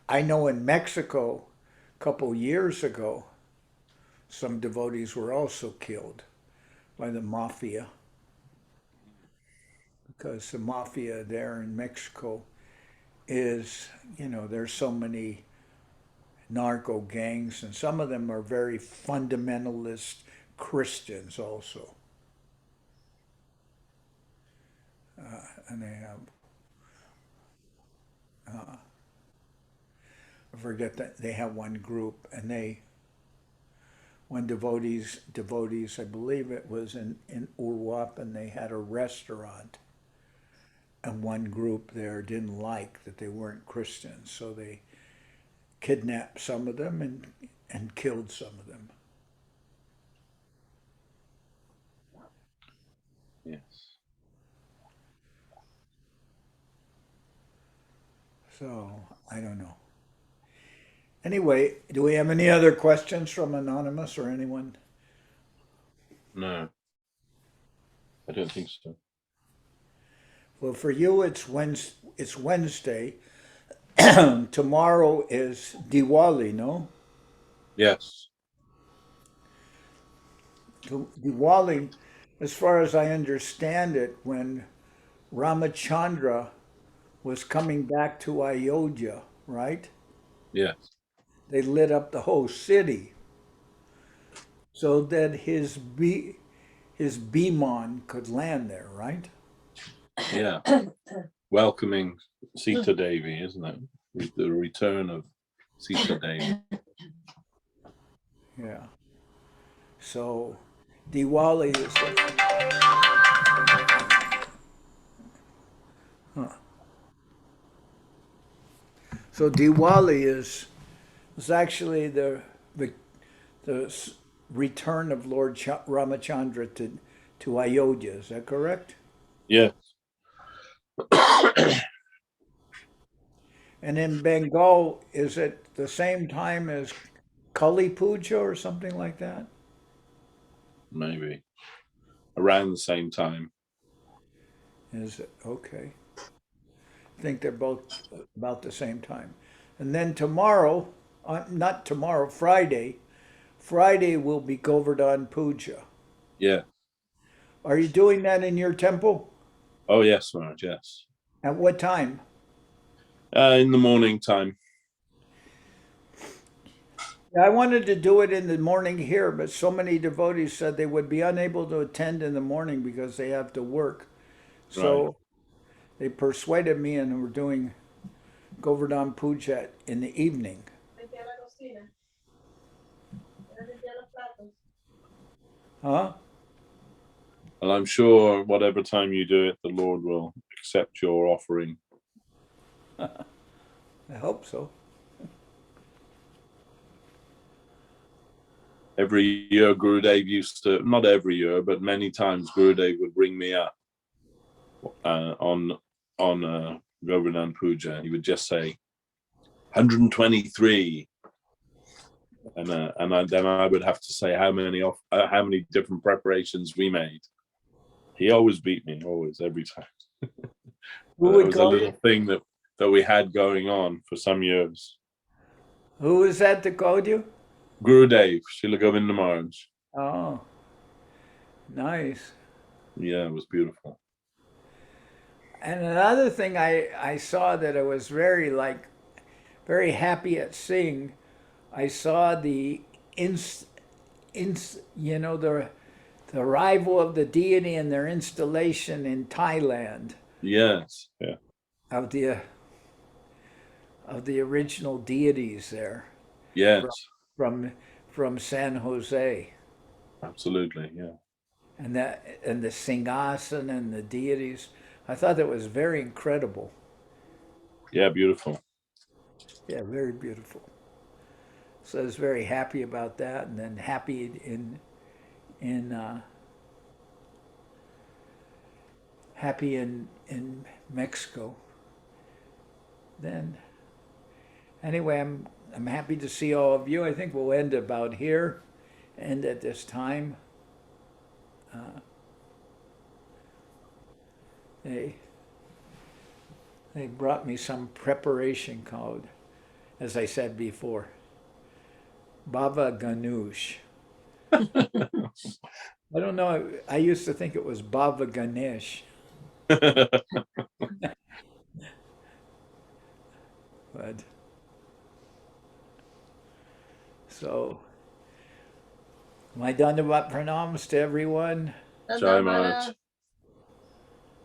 I know in Mexico, a couple years ago, some devotees were also killed by the mafia, because the mafia there in Mexico is, there's so many narco gangs, and some of them are very fundamentalist Christians also. And they have, I forget that they have one group, and when devotees, I believe it was in Urwap, and they had a restaurant, and one group there didn't like that they weren't Christians, so they kidnapped some of them and killed some of them. Yes. So, I don't know. Anyway, do we have any other questions from Anonymous or anyone? No, I don't think so. Well, for you, it's Wednesday. Tomorrow is Diwali, no? Yes. Diwali, as far as I understand it, when Ramachandra was coming back to Ayodhya, right? Yes. They lit up the whole city so that his Biman could land there, right? Yeah. Welcoming Sita Devi, isn't it? With the return of Sita Devi. Yeah. So Diwali is So Diwali is actually the return of Lord Ramachandra to Ayodhya. Is that correct? Yes. And in Bengal, is it the same time as Kali Puja or something like that? Maybe. around the same time. Is it? Okay. I think they're both about the same time. And then tomorrow, not tomorrow, Friday will be Govardhan Puja. Yeah. Are you doing that in your temple? Oh yes, Maharaj. Yes. At what time? In the morning time. I wanted to do it in the morning here, but so many devotees said they would be unable to attend in the morning because they have to work. So they persuaded me, and we're doing Govardhan Puja in the evening. Huh? And I'm sure whatever time you do it, the Lord will accept your offering. I hope so. Every year, Gurudev used to, not every year, but many times, Gurudev would bring me up on Govardhan Puja. He would just say 123, and then I would have to say how many different preparations we made. He always beat me, always, every time. It was a little thing that we had going on for some years. Who was that that called you? Gurudev, Srila Govinda Maharaj. Oh, nice. Yeah, it was beautiful. And another thing I saw that I was very happy at seeing, I saw the the arrival of the deity and their installation in Thailand. Yes, yeah. Of the original deities there. Yes. From San Jose. Absolutely, yeah. And the Singhasan and the deities. I thought that was very incredible. Yeah, beautiful. Yeah, very beautiful. So I was very happy about that, and then happy in Mexico. Then anyway, I'm happy to see all of you. I think we'll end about here, end at this time. They brought me some preparation called, as I said before, Baba Ganoush. I don't know. I used to think it was Baba Ganesh. But so, my Dandavat pranams to everyone. Jai Maharaj.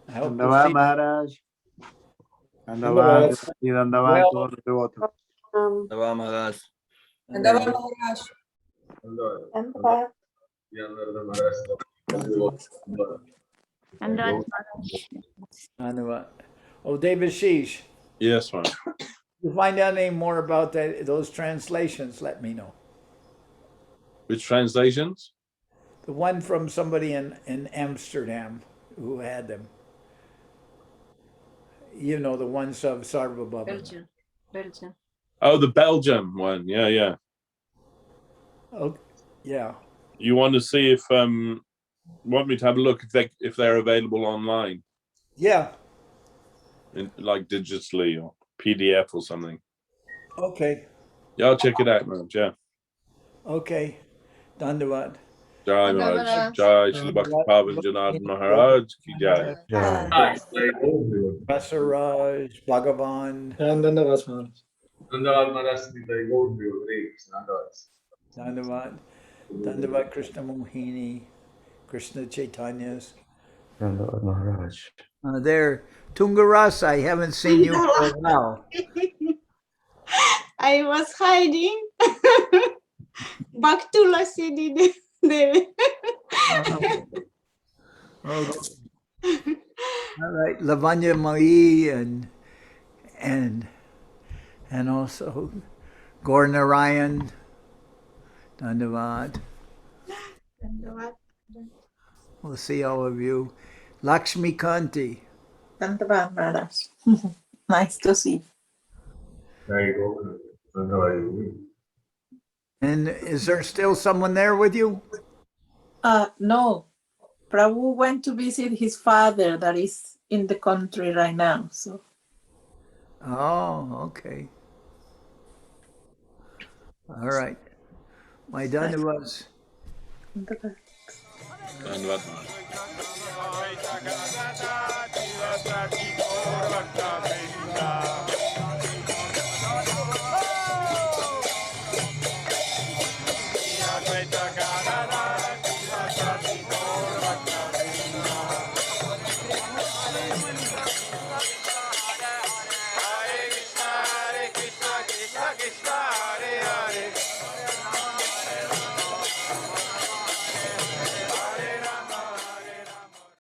I hope Dandavat Maharaj. Dandavat. Dandavat to all the devotees. Dandavat Maharaj. Dandavat Maharaj. Dandavat. Dandavat. Oh, Devashis. Yes, ma'am. If you find out any more about those translations, let me know. Which translations? The one from somebody in Amsterdam who had them. You know, the ones of Sarvabhauma. Belgium. Oh, the Belgium one. Yeah, yeah. Oh, yeah. You want to see if want me to have a look if they're available online? Yeah. Like digitally or PDF or something. Okay. Yeah, I'll check it out, man. Yeah. Okay. Dandavat. Jai Maharaj. Jai Srila Bhakti Pavan Janardan Maharaj ki jai. Professor Raj, Bhagavan. And Dandavat Maharaj. Dandavat Maharaj. Dandavat. Dandavat Krishna Mohini, Krishna Chaitanyas. Dandavat Maharaj. There, Tungaras, I haven't seen you for a while. I was hiding. Back to La City. Okay. All right, Lavanya Mayi and also Gaur Narayan. Dandavat. We'll see all of you. Lakshmi Kanti. Dandavat Maharaj. Nice to see. And is there still someone there with you? No. Prabhu went to visit his father that is in the country right now. So. Oh, okay. All right. My Dandavas. Dhanyavad Maharaj.